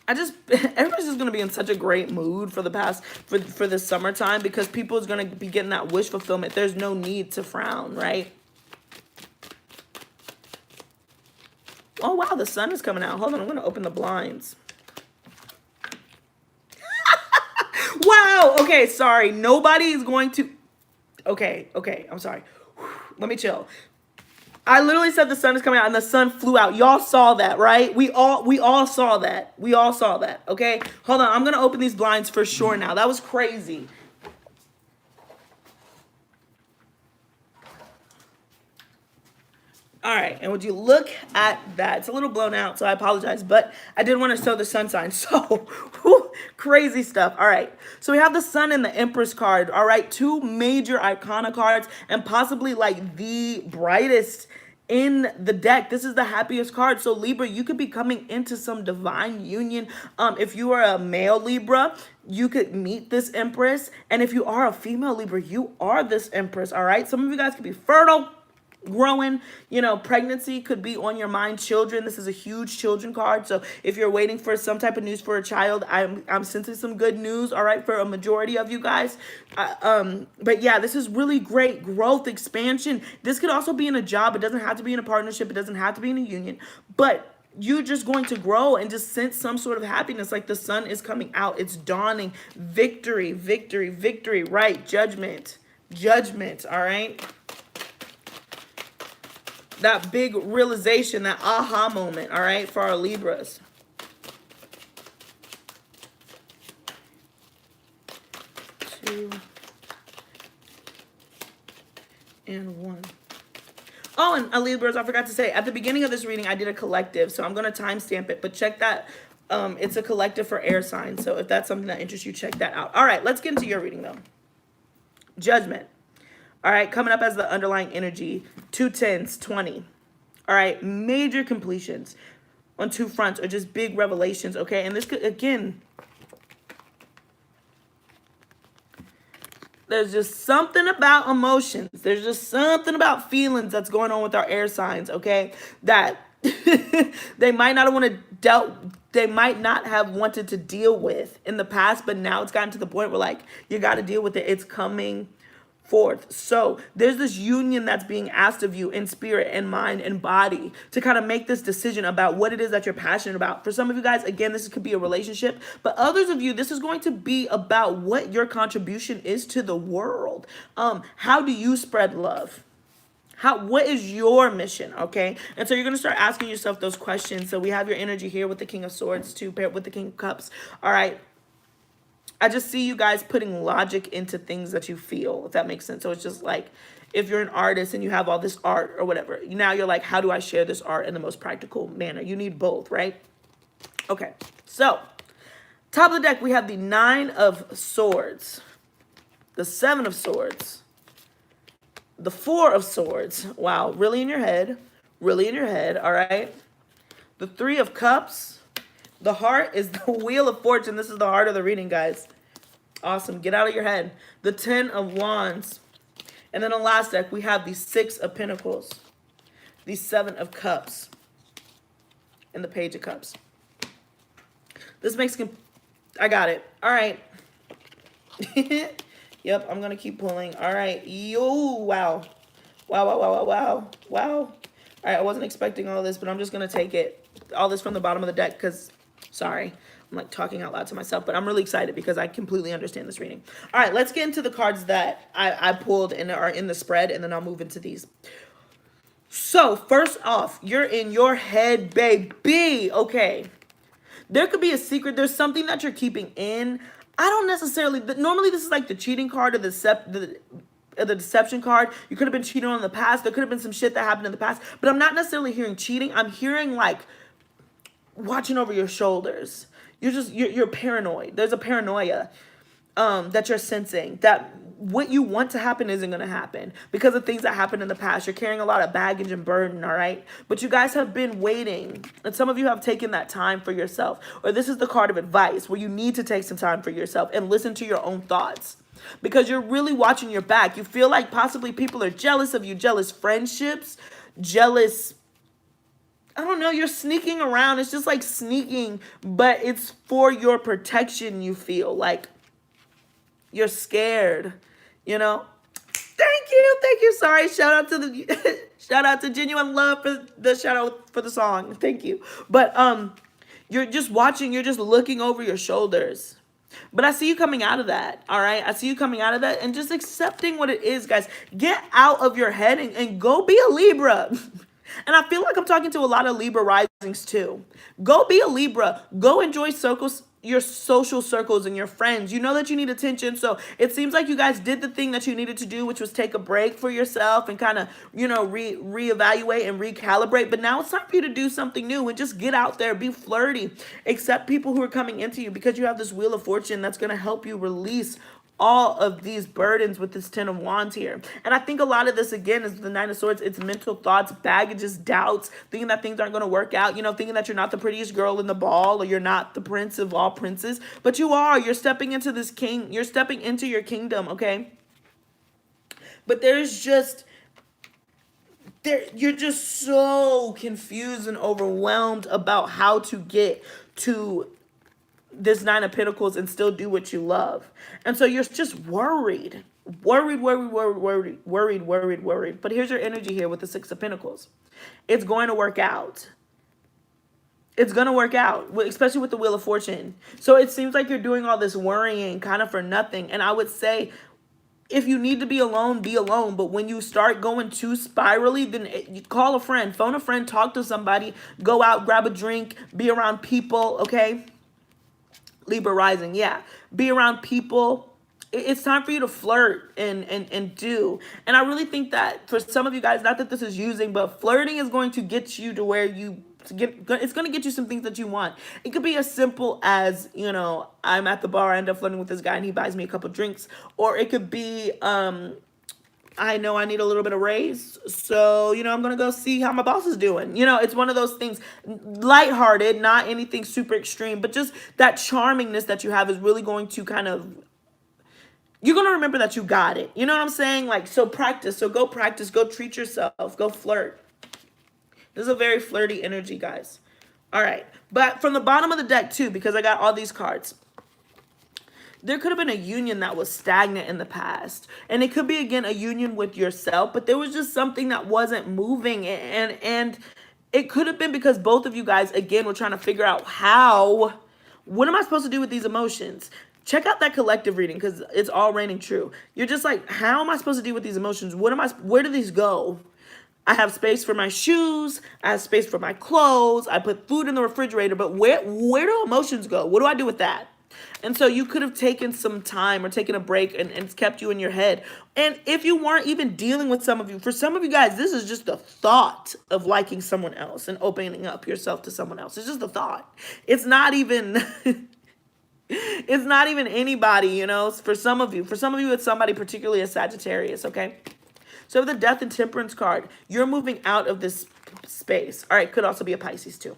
Everybody's just going to be in such a great mood for the summertime, because people is going to be getting that wish fulfillment. There's no need to frown, right? Oh, wow, the sun is coming out. Hold on, I'm going to open the blinds. Wow, No, okay, sorry. Nobody is going to... Okay, I'm sorry. Let me chill. I literally said the sun is coming out and the sun flew out. Y'all saw that, right? We all saw that. We all saw that, okay? Hold on, I'm going to open these blinds for sure now. That was crazy. All right, and would you look at that? It's a little blown out, so I apologize, but I did want to show the sun sign. So, crazy stuff. All right, so we have the sun and the Empress card. All right, two major Icona cards and possibly like the brightest in the deck. This is the happiest card. So Libra, you could be coming into some divine union. If you are a male Libra, you could meet this Empress. And if you are a female Libra, you are this Empress. All right, some of you guys could be fertile, growing, you know, pregnancy could be on your mind. Children, this is a huge children card. So if you're waiting for some type of news for a child, I'm sensing some good news, all right, for a majority of you guys. But yeah, this is really great growth, expansion. This could also be in a job. It doesn't have to be in a partnership. It doesn't have to be in a union, but you're just going to grow and just sense some sort of happiness. Like the sun is coming out. It's dawning. Victory, victory, victory, right? Judgment, judgment, all right? That big realization, that aha moment, all right, for our Libras. Two and one. Oh, and Libras, I forgot to say, at the beginning of this reading, I did a collective, so I'm going to timestamp it, but check that. It's a collective for air signs, so if that's something that interests you, check that out. All right, let's get into your reading, though. Judgment. All right, coming up as the underlying energy, 2 10s, 20. All right, major completions on two fronts or just big revelations, okay? And this could, again, there's just something about emotions. There's just something about feelings that's going on with our air signs, okay? That they might not have wanted to deal with in the past, but now it's gotten to the point where, like, you got to deal with it. It's coming forth. So there's this union that's being asked of you in spirit and mind and body to kind of make this decision about what it is that you're passionate about. For some of you guys, again, this could be a relationship, but others of you, this is going to be about what your contribution is to the world. How do you spread love? What is your mission, okay? And so you're going to start asking yourself those questions. So we have your energy here with the King of Swords too, paired with the King of Cups. All right. I just see you guys putting logic into things that you feel, if that makes sense. So it's just like, if you're an artist and you have all this art or whatever, now you're like, how do I share this art in the most practical manner? You need both, right? Okay, so top of the deck, we have the 9 of Swords, the 7 of Swords, the 4 of Swords. Wow, really in your head, all right? The 3 of Cups. The heart is the Wheel of Fortune. This is the heart of the reading, guys. Awesome. Get out of your head. The 10 of Wands. And then on last deck, we have the 6 of Pentacles, the 7 of Cups, and the Page of Cups. This makes... I got it. All right. Yep, I'm going to keep pulling. All right. Yo, wow. Wow. All right, I wasn't expecting all this, but I'm just going to take it. All this from the bottom of the deck because... Sorry, I'm like talking out loud to myself, but I'm really excited because I completely understand this reading. All right, let's get into the cards that I pulled and are in the spread, and then I'll move into these. So first off, you're in your head, baby. Okay, there could be a secret. There's something that you're keeping in. I don't necessarily, normally this is like the cheating card or the deception card. You could have been cheating on in the past. There could have been some shit that happened in the past, but I'm not necessarily hearing cheating. I'm hearing like watching over your shoulders. You're paranoid. There's a paranoia that you're sensing that what you want to happen isn't going to happen because of things that happened in the past. You're carrying a lot of baggage and burden, all right? But you guys have been waiting, and some of you have taken that time for yourself. Or this is the card of advice where you need to take some time for yourself and listen to your own thoughts because you're really watching your back. You feel like possibly people are jealous of you, jealous friendships, jealous... I don't know, you're sneaking around. It's just like sneaking, but it's for your protection. You feel like you're scared, you know? Thank you. Sorry, shout out to Genuine Love for the shout out for the song. Thank you. But you're just watching, you're just looking over your shoulders. But I see you coming out of that, all right? I see you coming out of that and just accepting what it is, guys. Get out of your head and go be a Libra. And I feel like I'm talking to a lot of Libra risings too. Go be a Libra. Go enjoy circles, your social circles and your friends. You know that you need attention. So it seems like you guys did the thing that you needed to do, which was take a break for yourself and kind of, you know, reevaluate and recalibrate. But now it's time for you to do something new and just get out there, be flirty, accept people who are coming into you, because you have this Wheel of Fortune that's going to help you release all of these burdens with this Ten of Wands here. And I think a lot of this, again, is the Nine of Swords. It's mental thoughts, baggages, doubts, thinking that things aren't going to work out, you know, thinking that you're not the prettiest girl in the ball, or you're not the prince of all princes, but you are. You're stepping into this king. You're stepping into your kingdom, okay? But there's just... you're just so confused and overwhelmed about how to get to this Nine of Pentacles and still do what you love. And so you're just worried. Worried. But here's your energy here with the Six of Pentacles. It's going to work out. It's going to work out, especially with the Wheel of Fortune. So it seems like you're doing all this worrying kind of for nothing. And I would say, if you need to be alone, be alone. But when you start going too spirally, then you call a friend, phone a friend, talk to somebody, go out, grab a drink, be around people, okay? Libra rising, yeah. Be around people. It's time for you to flirt and do. And I really think that for some of you guys, not that this is using, but flirting is going to get you to where you it's going to get you some things that you want. It could be as simple as, you know, I'm at the bar, I end up flirting with this guy and he buys me a couple drinks. Or it could be, I know I need a little bit of raise, so, you know, I'm going to go see how my boss is doing. You know, it's one of those things, lighthearted, not anything super extreme, but just that charmingness that you have is really going to kind of, you're going to remember that you got it. You know what I'm saying? Like, so practice. So go practice. Go treat yourself. Go flirt. This is a very flirty energy, guys. All right. But from the bottom of the deck, too, because I got all these cards, there could have been a union that was stagnant in the past. And it could be, again, a union with yourself. But there was just something that wasn't moving. And it could have been because both of you guys, again, were trying to figure out what am I supposed to do with these emotions? Check out that collective reading because it's all raining true. You're just like, how am I supposed to deal with these emotions? Where do these go? I have space for my shoes. I have space for my clothes. I put food in the refrigerator. But where do emotions go? What do I do with that? And so you could have taken some time or taken a break and it's kept you in your head. And if you weren't even dealing with some of you, for some of you guys, this is just the thought of liking someone else and opening up yourself to someone else. It's just the thought. It's not even... It's not even anybody, you know. For some of you, it's somebody, particularly a Sagittarius, okay? So the Death and Temperance card, you're moving out of this space. All right, could also be a Pisces too.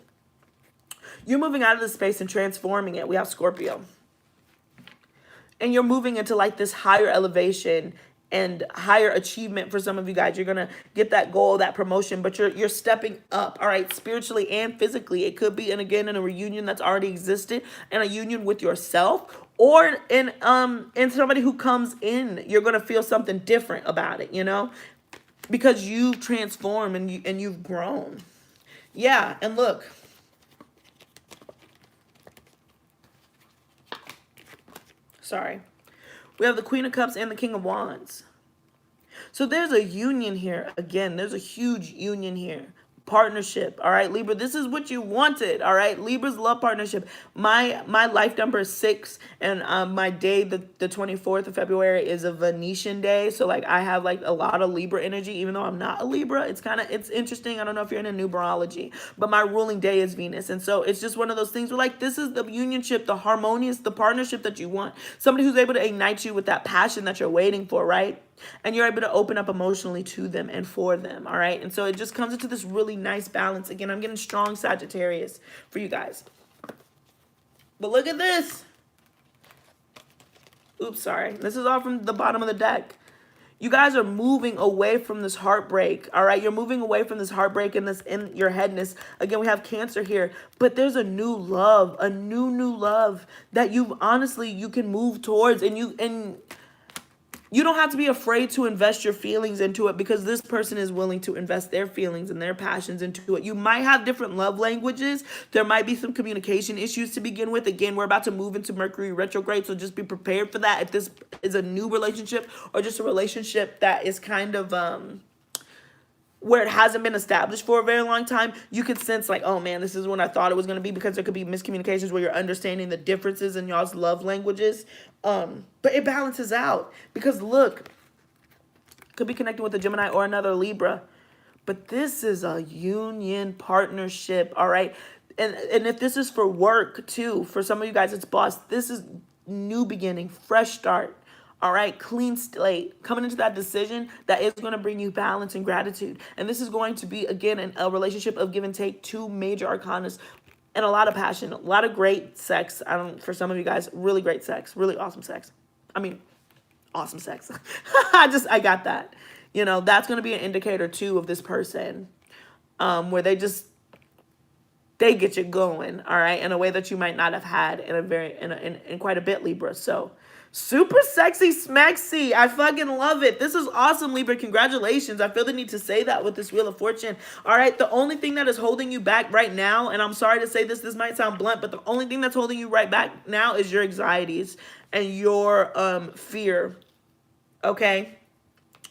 You're moving out of this space and transforming it. We have Scorpio. And you're moving into like this higher elevation and higher achievement for some of you guys. You're going to get that goal, that promotion, but you're stepping up, all right, spiritually and physically. It could be, and again, in a reunion that's already existed, and a union with yourself, or in somebody who comes in. You're going to feel something different about it, you know, because you've transformed and you've grown. Yeah, and look. Sorry. We have the Queen of Cups and the King of Wands. So there's a union here. Again, there's a huge union here. Partnership. All right, Libra, this is what you wanted. All right, Libras love partnership. My life number is 6, and my day, the 24th of February, is a Venetian day. So like I have like a lot of Libra energy, even though I'm not a Libra. It's interesting. I don't know if you're into numerology, but my ruling day is Venus, and so it's just one of those things where like this is the unionship, the harmonious, the partnership that you want. Somebody who's able to ignite you with that passion that you're waiting for, right? And you're able to open up emotionally to them and for them, all right? And so it just comes into this really nice balance. Again, I'm getting strong Sagittarius for you guys. But look at this. Oops, sorry. This is all from the bottom of the deck. You guys are moving away from this heartbreak, all right? You're moving away from this heartbreak and this in your headness. Again, we have Cancer here, but there's a new love, a new love that you can move towards, and You don't have to be afraid to invest your feelings into it, because this person is willing to invest their feelings and their passions into it. You might have different love languages. There might be some communication issues to begin with. Again, we're about to move into Mercury retrograde, so just be prepared for that. If this is a new relationship or just a relationship that is kind of where it hasn't been established for a very long time, you could sense like, oh man, this is what I thought it was going to be, because there could be miscommunications where you're understanding the differences in y'all's love languages. But it balances out, because look, could be connecting with a Gemini or another Libra, but this is a union partnership, all right? And if this is for work too, for some of you guys, it's boss. This is new beginning, fresh start. All right, clean slate, coming into that decision that is going to bring you balance and gratitude. And this is going to be, again, a relationship of give and take, 2 major arcanas, and a lot of passion, a lot of great sex. For some of you guys, really great sex, really awesome sex. I mean, awesome sex. I got that. You know, that's going to be an indicator too of this person, where they get you going, all right, in a way that you might not have had in quite a bit, Libra. So super sexy smexy. I fucking love it. This is awesome, Libra. Congratulations. I feel the need to say that with this Wheel of Fortune. All right, the only thing that is holding you back right now, and I'm sorry to say this might sound blunt, but the only thing that's holding you right back now is your anxieties and your fear. Okay,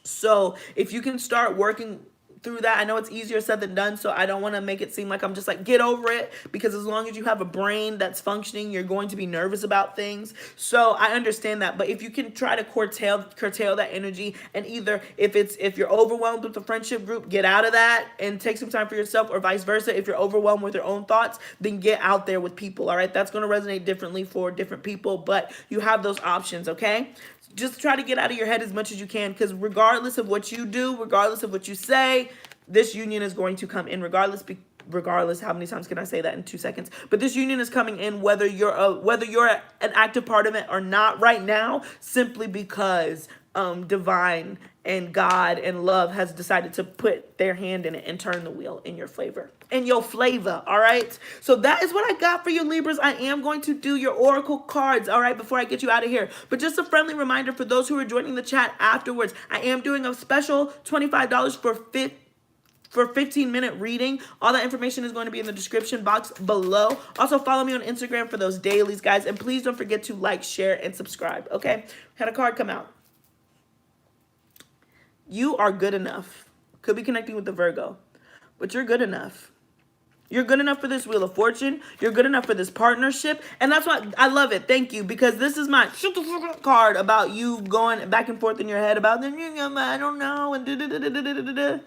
so if you can start working through that, I know it's easier said than done, so I don't want to make it seem like I'm just like, get over it, because as long as you have a brain that's functioning, you're going to be nervous about things. So I understand that, but if you can try to curtail that energy, and either if you're overwhelmed with the friendship group, get out of that and take some time for yourself, or vice versa. If you're overwhelmed with your own thoughts, then get out there with people. All right, that's going to resonate differently for different people, but you have those options. Okay, just try to get out of your head as much as you can, because regardless of what you do, regardless of what you say, this union is going to come in regardless. How many times can I say that in 2 seconds? But this union is coming in whether you're an active part of it or not right now, simply because divine and God and love has decided to put their hand in it and turn the wheel in your favor. All right, so that is what I got for you, Libras. I am going to do your oracle cards, all right, before I get you out of here. But just a friendly reminder for those who are joining the chat afterwards, I am doing a special $25 for 15-minute reading. All that information is going to be in the description box below. Also, follow me on Instagram for those dailies, guys. And please don't forget to like, share, and subscribe, okay? Had a card come out. You are good enough. Could be connecting with the Virgo, but you're good enough. You're good enough for this Wheel of Fortune. You're good enough for this partnership. And that's why I love it. Thank you. Because this is my card about you going back and forth in your head about, I don't know, and da-da-da-da-da-da-da.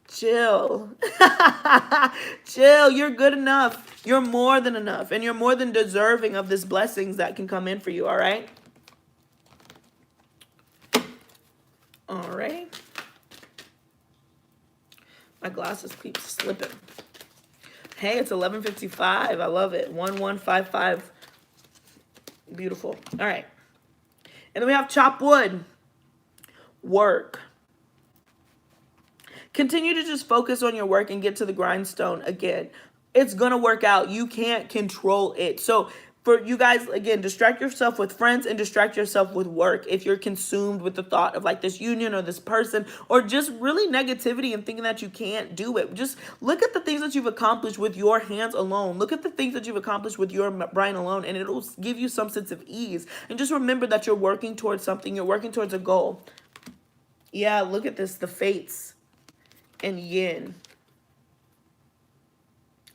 Chill. Chill. You're good enough. You're more than enough. And you're more than deserving of this blessings that can come in for you, all right? All right. My glasses keep slipping. Hey, it's 11:55. I love it. 1155. Beautiful. All right. And then we have chop wood. Work. Continue to just focus on your work and get to the grindstone again. It's going to work out. You can't control it. So for you guys, again, distract yourself with friends and distract yourself with work if you're consumed with the thought of like this union or this person, or just really negativity and thinking that you can't do it. Just look at the things that you've accomplished with your hands alone. Look at the things that you've accomplished with your brain alone, and it'll give you some sense of ease. And just remember that you're working towards something. You're working towards a goal. Yeah, look at this, the fates and yin.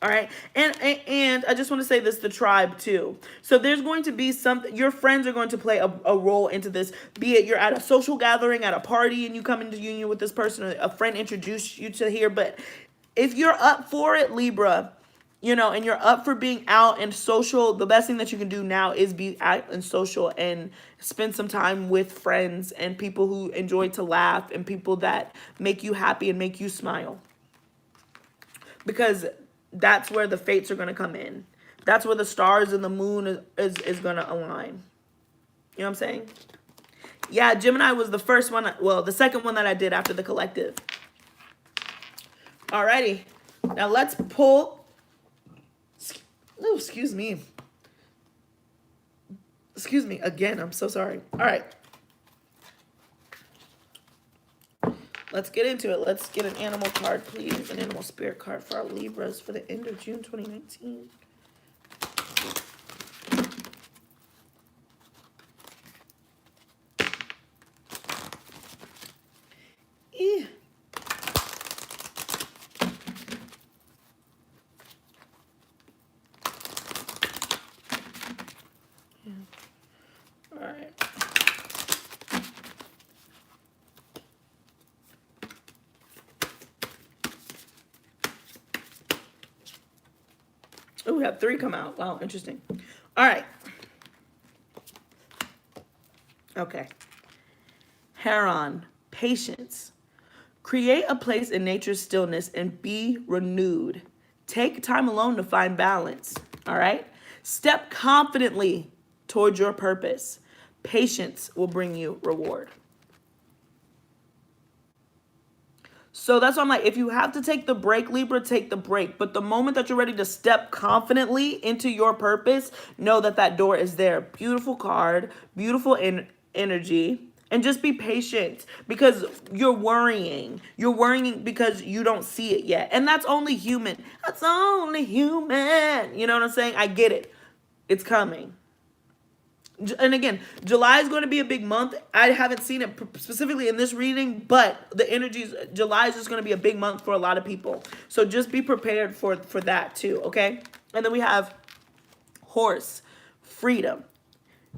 All right. And I just want to say this, the tribe too. So there's going to be something, your friends are going to play a role into this, be it you're at a social gathering, at a party, and you come into union with this person, or a friend introduced you to here. But if you're up for it, Libra, you know, and you're up for being out and social, the best thing that you can do now is be out and social and spend some time with friends and people who enjoy to laugh and people that make you happy and make you smile. Because that's where the fates are going to come in. That's where the stars and the moon is going to align. You know what I'm saying? Yeah, Gemini was the first one, well, the second one that I did after the collective. Alrighty. Now let's pull. Oh, excuse me. Excuse me again. I'm so sorry. All right. let's get into it. Let's get an animal card, please. An animal spirit card for our Libras for the end of June 2019. Yeah. All right. Oh, we have 3 come out. Wow, interesting. All right. Okay. Heron, patience. Create a place in nature's stillness and be renewed. Take time alone to find balance. All right. Step confidently towards your purpose. Patience will bring you reward. So that's why I'm like, if you have to take the break, Libra, take the break. But the moment that you're ready to step confidently into your purpose, know that that door is there. Beautiful card, beautiful energy. And just be patient because you're worrying. You're worrying because you don't see it yet. And that's only human. That's only human. You know what I'm saying? I get it. It's coming. And again, July is going to be a big month. I haven't seen it specifically in this reading, but the energies, July is just going to be a big month for a lot of people. So just be prepared for that too, okay? And then we have horse, freedom.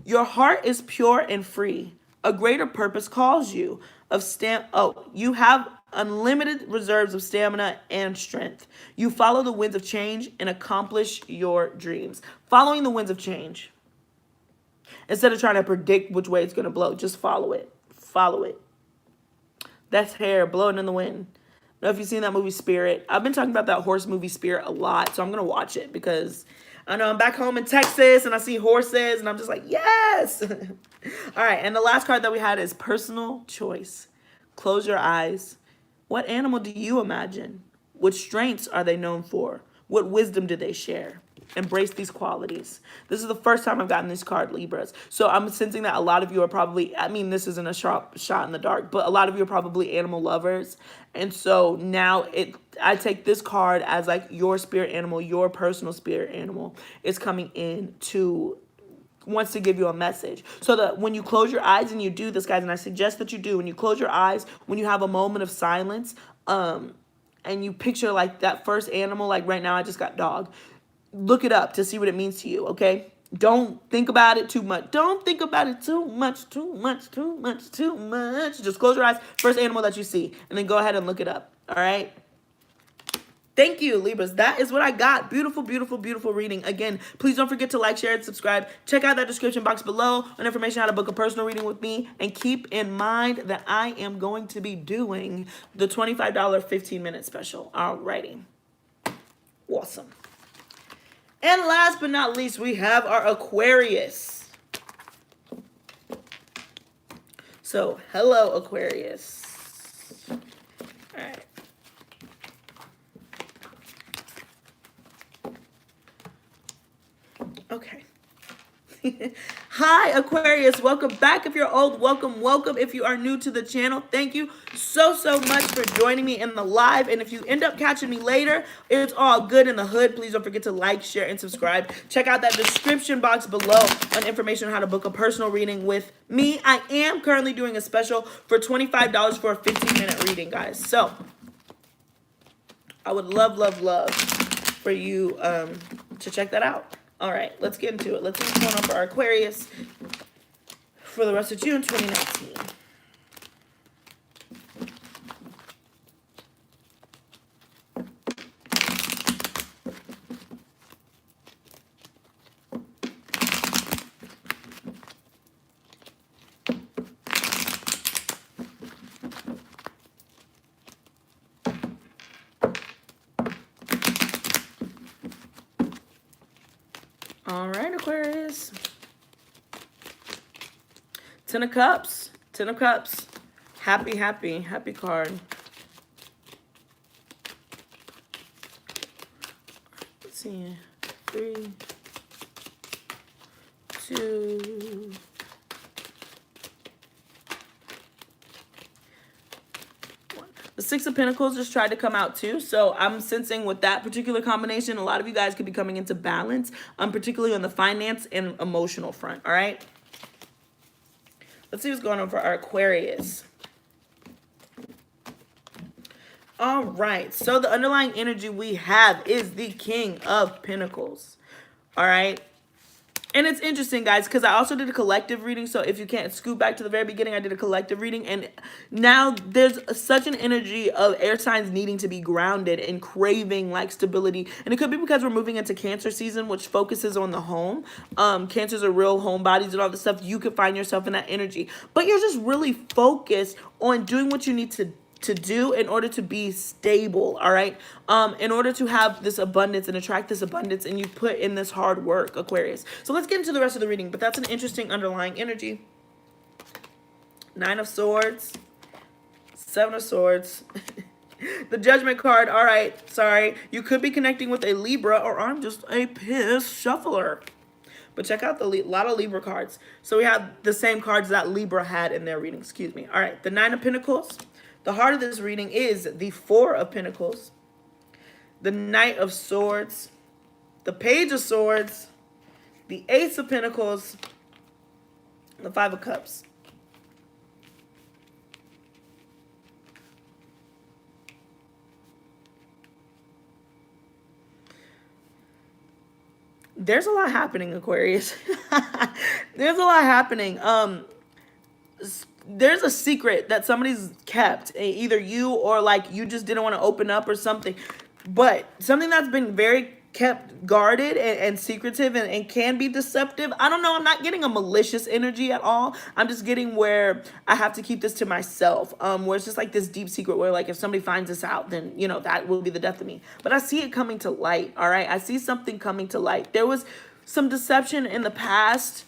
Your heart is pure and free. A greater purpose calls you. You have unlimited reserves of stamina and strength. You follow the winds of change and accomplish your dreams. Following the winds of change. Instead of trying to predict which way it's going to blow, just follow it. Follow it. That's hair blowing in the wind. I don't know if you've seen that movie Spirit. I've been talking about that horse movie Spirit a lot, so I'm going to watch it because I know I'm back home in Texas and I see horses and I'm just like, yes. All right, and the last card that we had is personal choice. Close your eyes. What animal do you imagine? What strengths are they known for? What wisdom do they share? Embrace these qualities. This is the first time I've gotten this card, Libras. So I'm sensing that a lot of you are probably, I mean, this isn't a sharp shot in the dark, but a lot of you are probably animal lovers. And so now I take this card as like your spirit animal, your personal spirit animal is coming in to wants to give you a message. So that when you close your eyes and you do this, guys, and I suggest that you do, when you close your eyes, when you have a moment of silence, and you picture like that first animal, like right now I just got dog. Look it up to see what it means to you, okay? Don't think about it too much. Don't think about it too much. Just close your eyes. First animal that you see. And then go ahead and look it up, all right? Thank you, Libras. That is what I got. Beautiful, beautiful, beautiful reading. Again, please don't forget to like, share, and subscribe. Check out that description box below on information how to book a personal reading with me. And keep in mind that I am going to be doing the $25 15-minute special. Alrighty. Awesome. And last but not least, we have our Aquarius. So, hello, Aquarius. All right. Okay. Hi, Aquarius. Welcome back. If you're old, welcome, welcome. If you are new to the channel, thank you so much for joining me in the live. And if you end up catching me later, it's all good in the hood. Please don't forget to like, share, and subscribe. Check out that description box below on information on how to book a personal reading with me. I am currently doing a special for $25 for a 15-minute reading, guys. So I would love for you to check that out. All right, let's get into it. Let's see what's going on for our Aquarius for the rest of June 2019. All right, Aquarius. 10 of Cups. 10 of Cups. Happy card. Let's see. 3, 2, 1. The Six of Pentacles just tried to come out too. So I'm sensing with that particular combination, a lot of you guys could be coming into balance, particularly on the finance and emotional front. All right. Let's see what's going on for our Aquarius. All right. So the underlying energy we have is the King of Pentacles. All right. And it's interesting, guys, because I also did a collective reading. So if you can't scoot back to the very beginning, I did a collective reading. And now there's such an energy of air signs needing to be grounded and craving like stability. And it could be because we're moving into Cancer season, which focuses on the home. Cancers are real home bodies and all this stuff. You could find yourself in that energy. But you're just really focused on doing what you need to do in order to be stable, all right? In order to have this abundance and attract this abundance, and you put in this hard work, Aquarius. So let's get into the rest of the reading, but that's an interesting underlying energy. Nine of Swords, Seven of Swords, the Judgment card. All right, sorry. You could be connecting with a Libra, or I'm just a piss shuffler. But check out the lot of Libra cards. So we have the same cards that Libra had in their reading, excuse me. All right, the Nine of Pentacles. The heart of this reading is the Four of Pentacles, the Knight of Swords, the Page of Swords, the Ace of Pentacles, the Five of Cups. There's a lot happening, Aquarius. There's a lot happening. There's a secret that somebody's kept, either you or like you just didn't want to open up or something, but something that's been very kept guarded and secretive and can be deceptive. I don't know. I'm not getting a malicious energy at all. I'm just getting where I have to keep this to myself, where it's just like this deep secret where like if somebody finds this out, then, you know, that will be the death of me. But I see it coming to light. All right. I see something coming to light. There was some deception in the past,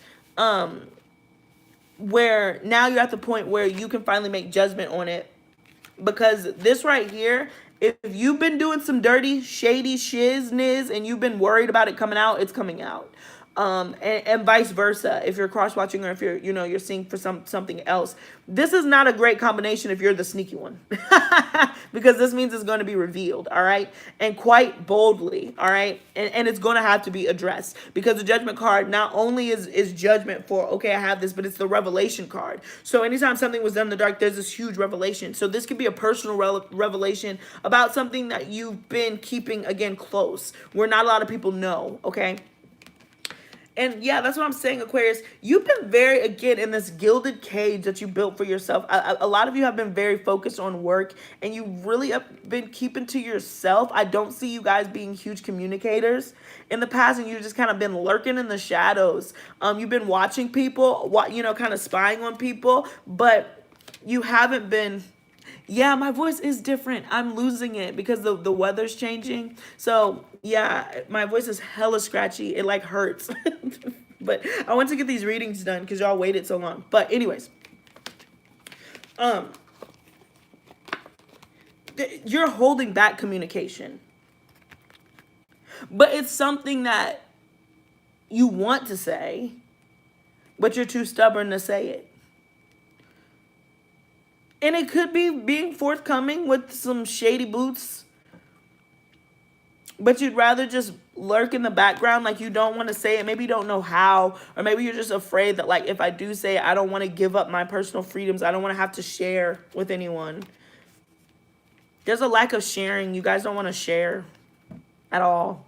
where now you're at the point where you can finally make judgment on it. Because this right here, if you've been doing some dirty, shady shizness and you've been worried about it coming out, it's coming out. And vice versa. If you're cross-watching or if you're, you know, you're seeing for something else. This is not a great combination if you're the sneaky one. Because this means it's going to be revealed, all right? And quite boldly, all right? And it's going to have to be addressed. Because the Judgment card not only is judgment for, okay, I have this, but it's the revelation card. So anytime something was done in the dark, there's this huge revelation. So this could be a personal revelation about something that you've been keeping, again, close. Where not a lot of people know, okay? And yeah, that's what I'm saying, Aquarius. You've been very, again, in this gilded cage that you built for yourself. A lot of you have been very focused on work, and you really have been keeping to yourself. I don't see you guys being huge communicators in the past, and you've just kind of been lurking in the shadows. You've been watching people, you know, kind of spying on people, but you haven't been... Yeah, my voice is different. I'm losing it because the weather's changing. So, yeah, my voice is hella scratchy. It, like, hurts. But I want to get these readings done because y'all waited so long. But anyways. You're holding back communication. But it's something that you want to say, but you're too stubborn to say it. And it could be being forthcoming with some shady boots. But you'd rather just lurk in the background, like you don't want to say it. Maybe you don't know how. Or maybe you're just afraid that, like, if I do say it, I don't want to give up my personal freedoms. I don't want to have to share with anyone. There's a lack of sharing. You guys don't want to share at all.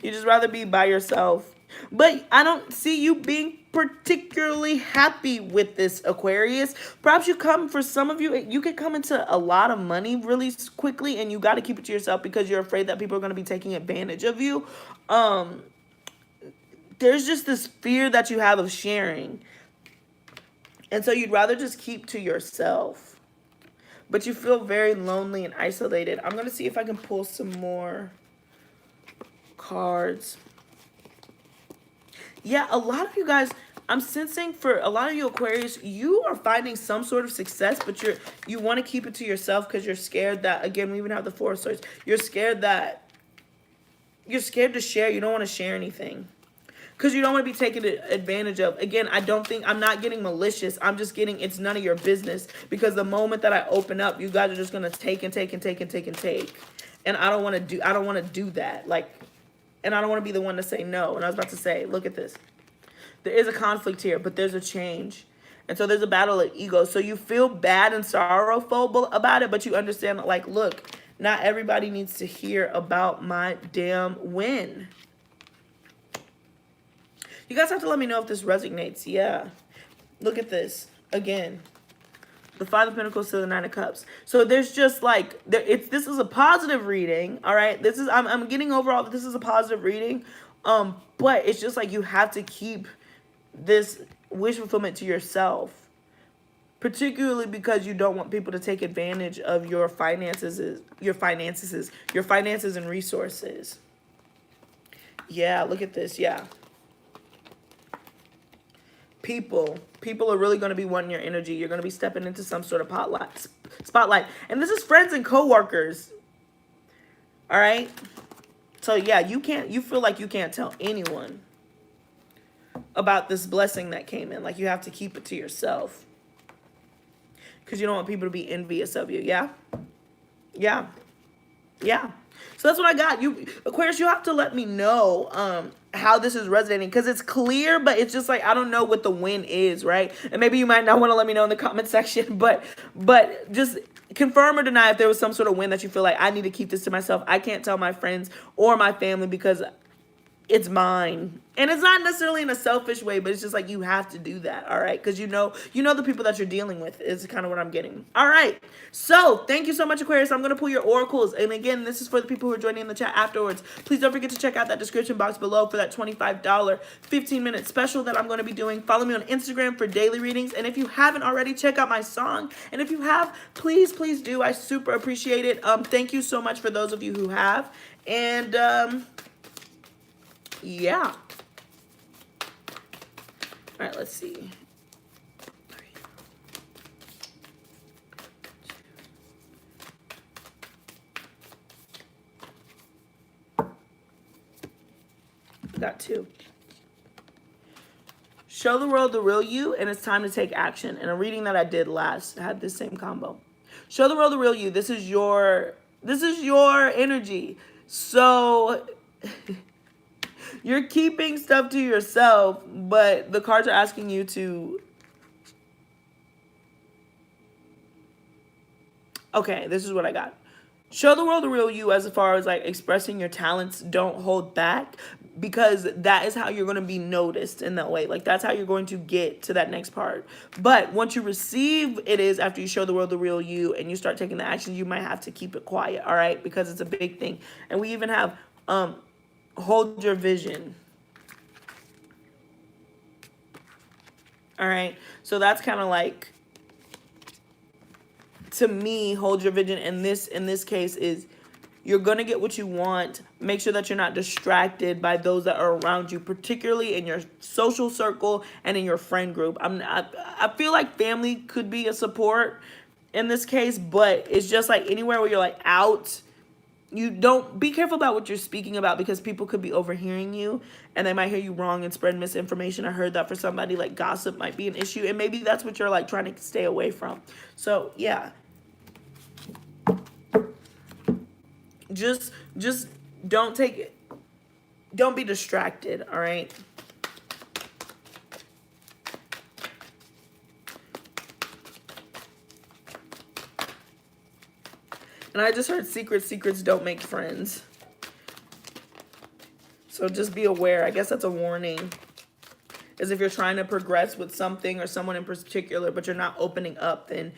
You just rather be by yourself. But I don't see you being particularly happy with this, Aquarius. Perhaps you come, for some of you, you could come into a lot of money really quickly, and you got to keep it to yourself because you're afraid that people are going to be taking advantage of you. There's just this fear that you have of sharing. And so you'd rather just keep to yourself. But you feel very lonely and isolated. I'm going to see if I can pull some more cards. Yeah, a lot of you guys, I'm sensing for a lot of you Aquarius, you are finding some sort of success, but you want to keep it to yourself because you're scared that, again, we even have the Four of Swords. You're scared to share. You don't want to share anything. because you don't want to be taken advantage of. Again, I'm not getting malicious. I'm just getting, it's none of your business, because the moment that I open up, you guys are just going to take and take and take and take and take. And I don't want to do that. Like, and I don't want to be the one to say no. And I was about to say, look at this. There is a conflict here, but there's a change. And so there's a battle of ego. So you feel bad and sorrowful about it, but you understand that, like, look, not everybody needs to hear about my damn win. You guys have to let me know if this resonates. Yeah. Look at this. Again. The Five of Pentacles to the Nine of Cups. So there's just like, this is a positive reading. All right. I'm getting overall that this is a positive reading. But it's just like you have to keep this wish fulfillment to yourself. Particularly because you don't want people to take advantage of your finances and resources. Yeah, look at this. Yeah. People are really going to be wanting your energy. You're going to be stepping into some sort of spotlight. And this is friends and co-workers. All right. So yeah, you feel like you can't tell anyone about this blessing that came in. Like, you have to keep it to yourself, because you don't want people to be envious of you. Yeah. Yeah. Yeah. So that's what I got. Aquarius, you have to let me know how this is resonating, because it's clear, but it's just like, I don't know what the win is, right? And maybe you might not want to let me know in the comment section, but just confirm or deny if there was some sort of win that you feel like, I need to keep this to myself. I can't tell my friends or my family because it's mine. And it's not necessarily in a selfish way, but it's just like, you have to do that. All right. Because you know the people that you're dealing with is kind of what I'm getting. All right. So thank you so much, Aquarius. I'm going to pull your oracles. And again, this is for the people who are joining in the chat afterwards. Please don't forget to check out that description box below for that $25 15-minute special that I'm going to be doing. Follow me on Instagram for daily readings. And if you haven't already, check out my song. And if you have, please do. I super appreciate it. Thank you so much for those of you who have. And yeah. All right, let's see. We got two. Show the world the real you, and it's time to take action. And a reading that I did last had this same combo. Show the world the real you. This is your energy. So you're keeping stuff to yourself, but the cards are asking you to... Okay, this is what I got. Show the world the real you as far as like expressing your talents. Don't hold back, because that is how you're going to be noticed in that way. Like, that's how you're going to get to that next part. But once you receive it is after you show the world the real you and you start taking the action, you might have to keep it quiet. All right. Because it's a big thing. And we even have, hold your vision. All right. So that's kind of like, to me, hold your vision in this case is you're going to get what you want. Make sure that you're not distracted by those that are around you, particularly in your social circle and in your friend group. I feel like family could be a support in this case, but it's just like anywhere where you're like out, you don't be careful about what you're speaking about, because people could be overhearing you and they might hear you wrong and spread misinformation. I heard that for somebody, like gossip might be an issue, and maybe that's what you're like trying to stay away from. So yeah. Just don't take it. Don't be distracted, all right? And I just heard secrets don't make friends. So just be aware. I guess that's a warning. As if you're trying to progress with something or someone in particular, but you're not opening up, then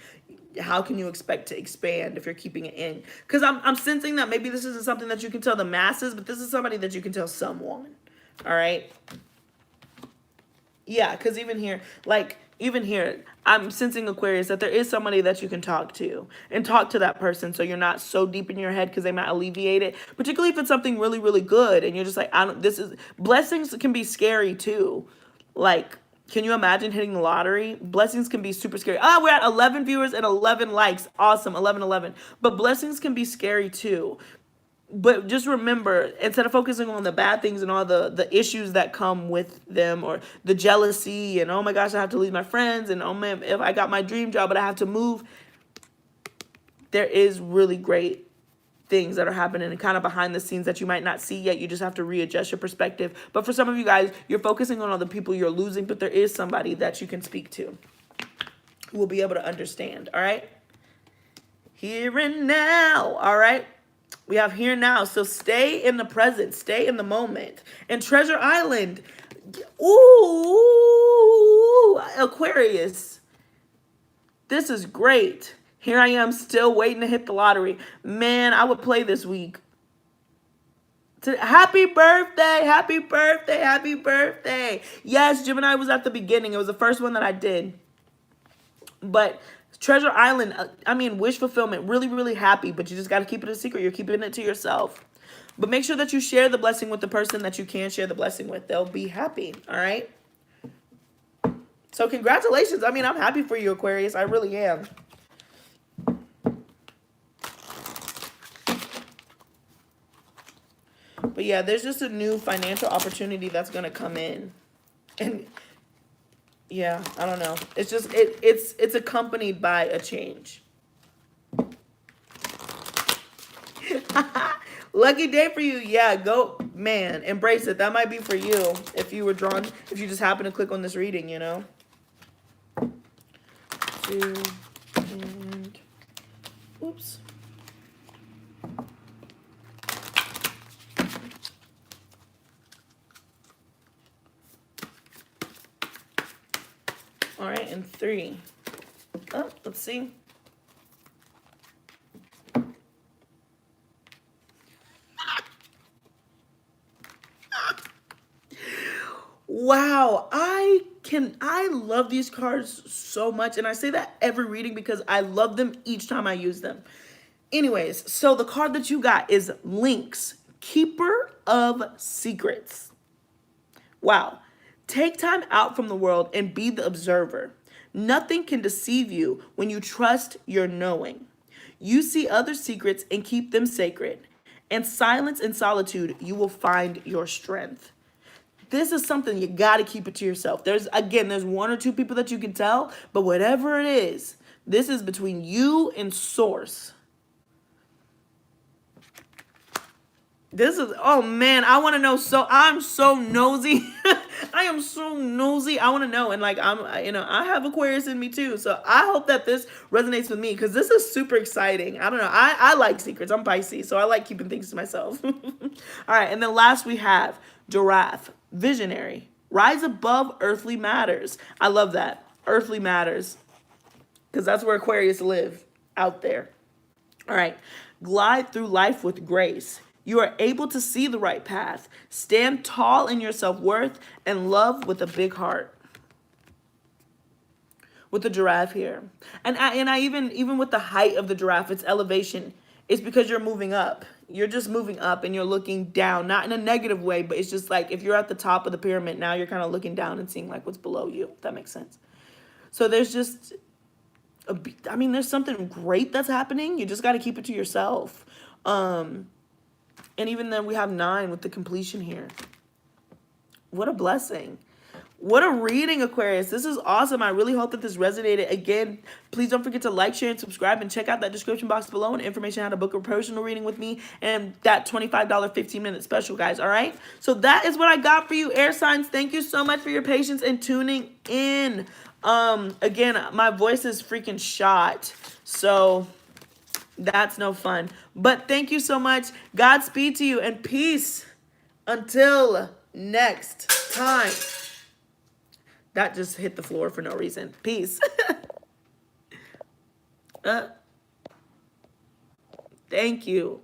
how can you expect to expand if you're keeping it in? Because I'm sensing that maybe this isn't something that you can tell the masses, but this is somebody that you can tell someone. All right? Yeah, because even here, I'm sensing, Aquarius, that there is somebody that you can talk to and talk to that person, so you're not so deep in your head, because they might alleviate it, particularly if it's something really, really good and you're just like, blessings can be scary too. Like, can you imagine hitting the lottery? Blessings can be super scary. Oh, we're at 11 viewers and 11 likes. Awesome, 11. But blessings can be scary too. But just remember, instead of focusing on the bad things and all the issues that come with them, or the jealousy and, oh my gosh, I have to leave my friends, and oh man, if I got my dream job but I have to move, there is really great things that are happening and kind of behind the scenes that you might not see yet. You just have to readjust your perspective. But for some of you guys, you're focusing on all the people you're losing, but there is somebody that you can speak to who will be able to understand. All right, here and now. All right, we have here now. So stay in the present, stay in the moment. And Treasure Island, ooh, Aquarius, this is great. Here I am still waiting to hit the lottery. Man, I would play this week. Happy birthday, happy birthday, happy birthday. Yes, Gemini was at the beginning. It was the first one that I did. But Treasure Island, I mean, wish fulfillment, really, really happy, but you just got to keep it a secret. You're keeping it to yourself. But make sure that you share the blessing with the person that you can share the blessing with. They'll be happy, all right? So congratulations. I mean, I'm happy for you, Aquarius. I really am. But yeah, there's just a new financial opportunity that's going to come in. And yeah, I don't know. It's just, it's accompanied by a change. Lucky day for you. Yeah, go, man, embrace it. That might be for you if you were drawn, if you just happen to click on this reading, you know. 2 and, oops. All right, and 3. Oh, let's see. Wow, I love these cards so much, and I say that every reading because I love them each time I use them. Anyways, so the card that you got is Lynx, Keeper of Secrets. Wow. Take time out from the world and be the observer. Nothing can deceive you when you trust your knowing. You see other secrets and keep them sacred. In silence and solitude, you will find your strength. This is something you got to keep it to yourself. There's 1 or 2 people that you can tell, but whatever it is, this is between you and source. This is, oh man, I want to know. So I'm so nosy. I am so nosy. I want to know. And like, I have Aquarius in me too. So I hope that this resonates with me because this is super exciting. I don't know. I like secrets. I'm Pisces, so I like keeping things to myself. All right. And then last we have Giraffe, Visionary, rise above earthly matters. I love that. Earthly matters. Because that's where Aquarius live, out there. All right. Glide through life with grace. You are able to see the right path. Stand tall in your self-worth and love with a big heart. With the giraffe here. And I even with the height of the giraffe, its elevation, it's because you're moving up. You're just moving up and you're looking down, not in a negative way, but it's just like if you're at the top of the pyramid, now you're kind of looking down and seeing like what's below you, if that makes sense. So there's just, there's something great that's happening. You just got to keep it to yourself. And even then we have 9 with the completion here. What a blessing. What a reading, Aquarius. This is awesome. I really hope that this resonated. Again, please don't forget to like, share, and subscribe, and check out that description box below and information on how to book a personal reading with me and that $25 15-minute special, guys. All right? So that is what I got for you, air signs. Thank you so much for your patience and tuning in. Again, my voice is freaking shot. So that's no fun. But thank you so much. Godspeed to you and peace until next time. That just hit the floor for no reason. Peace. Thank you.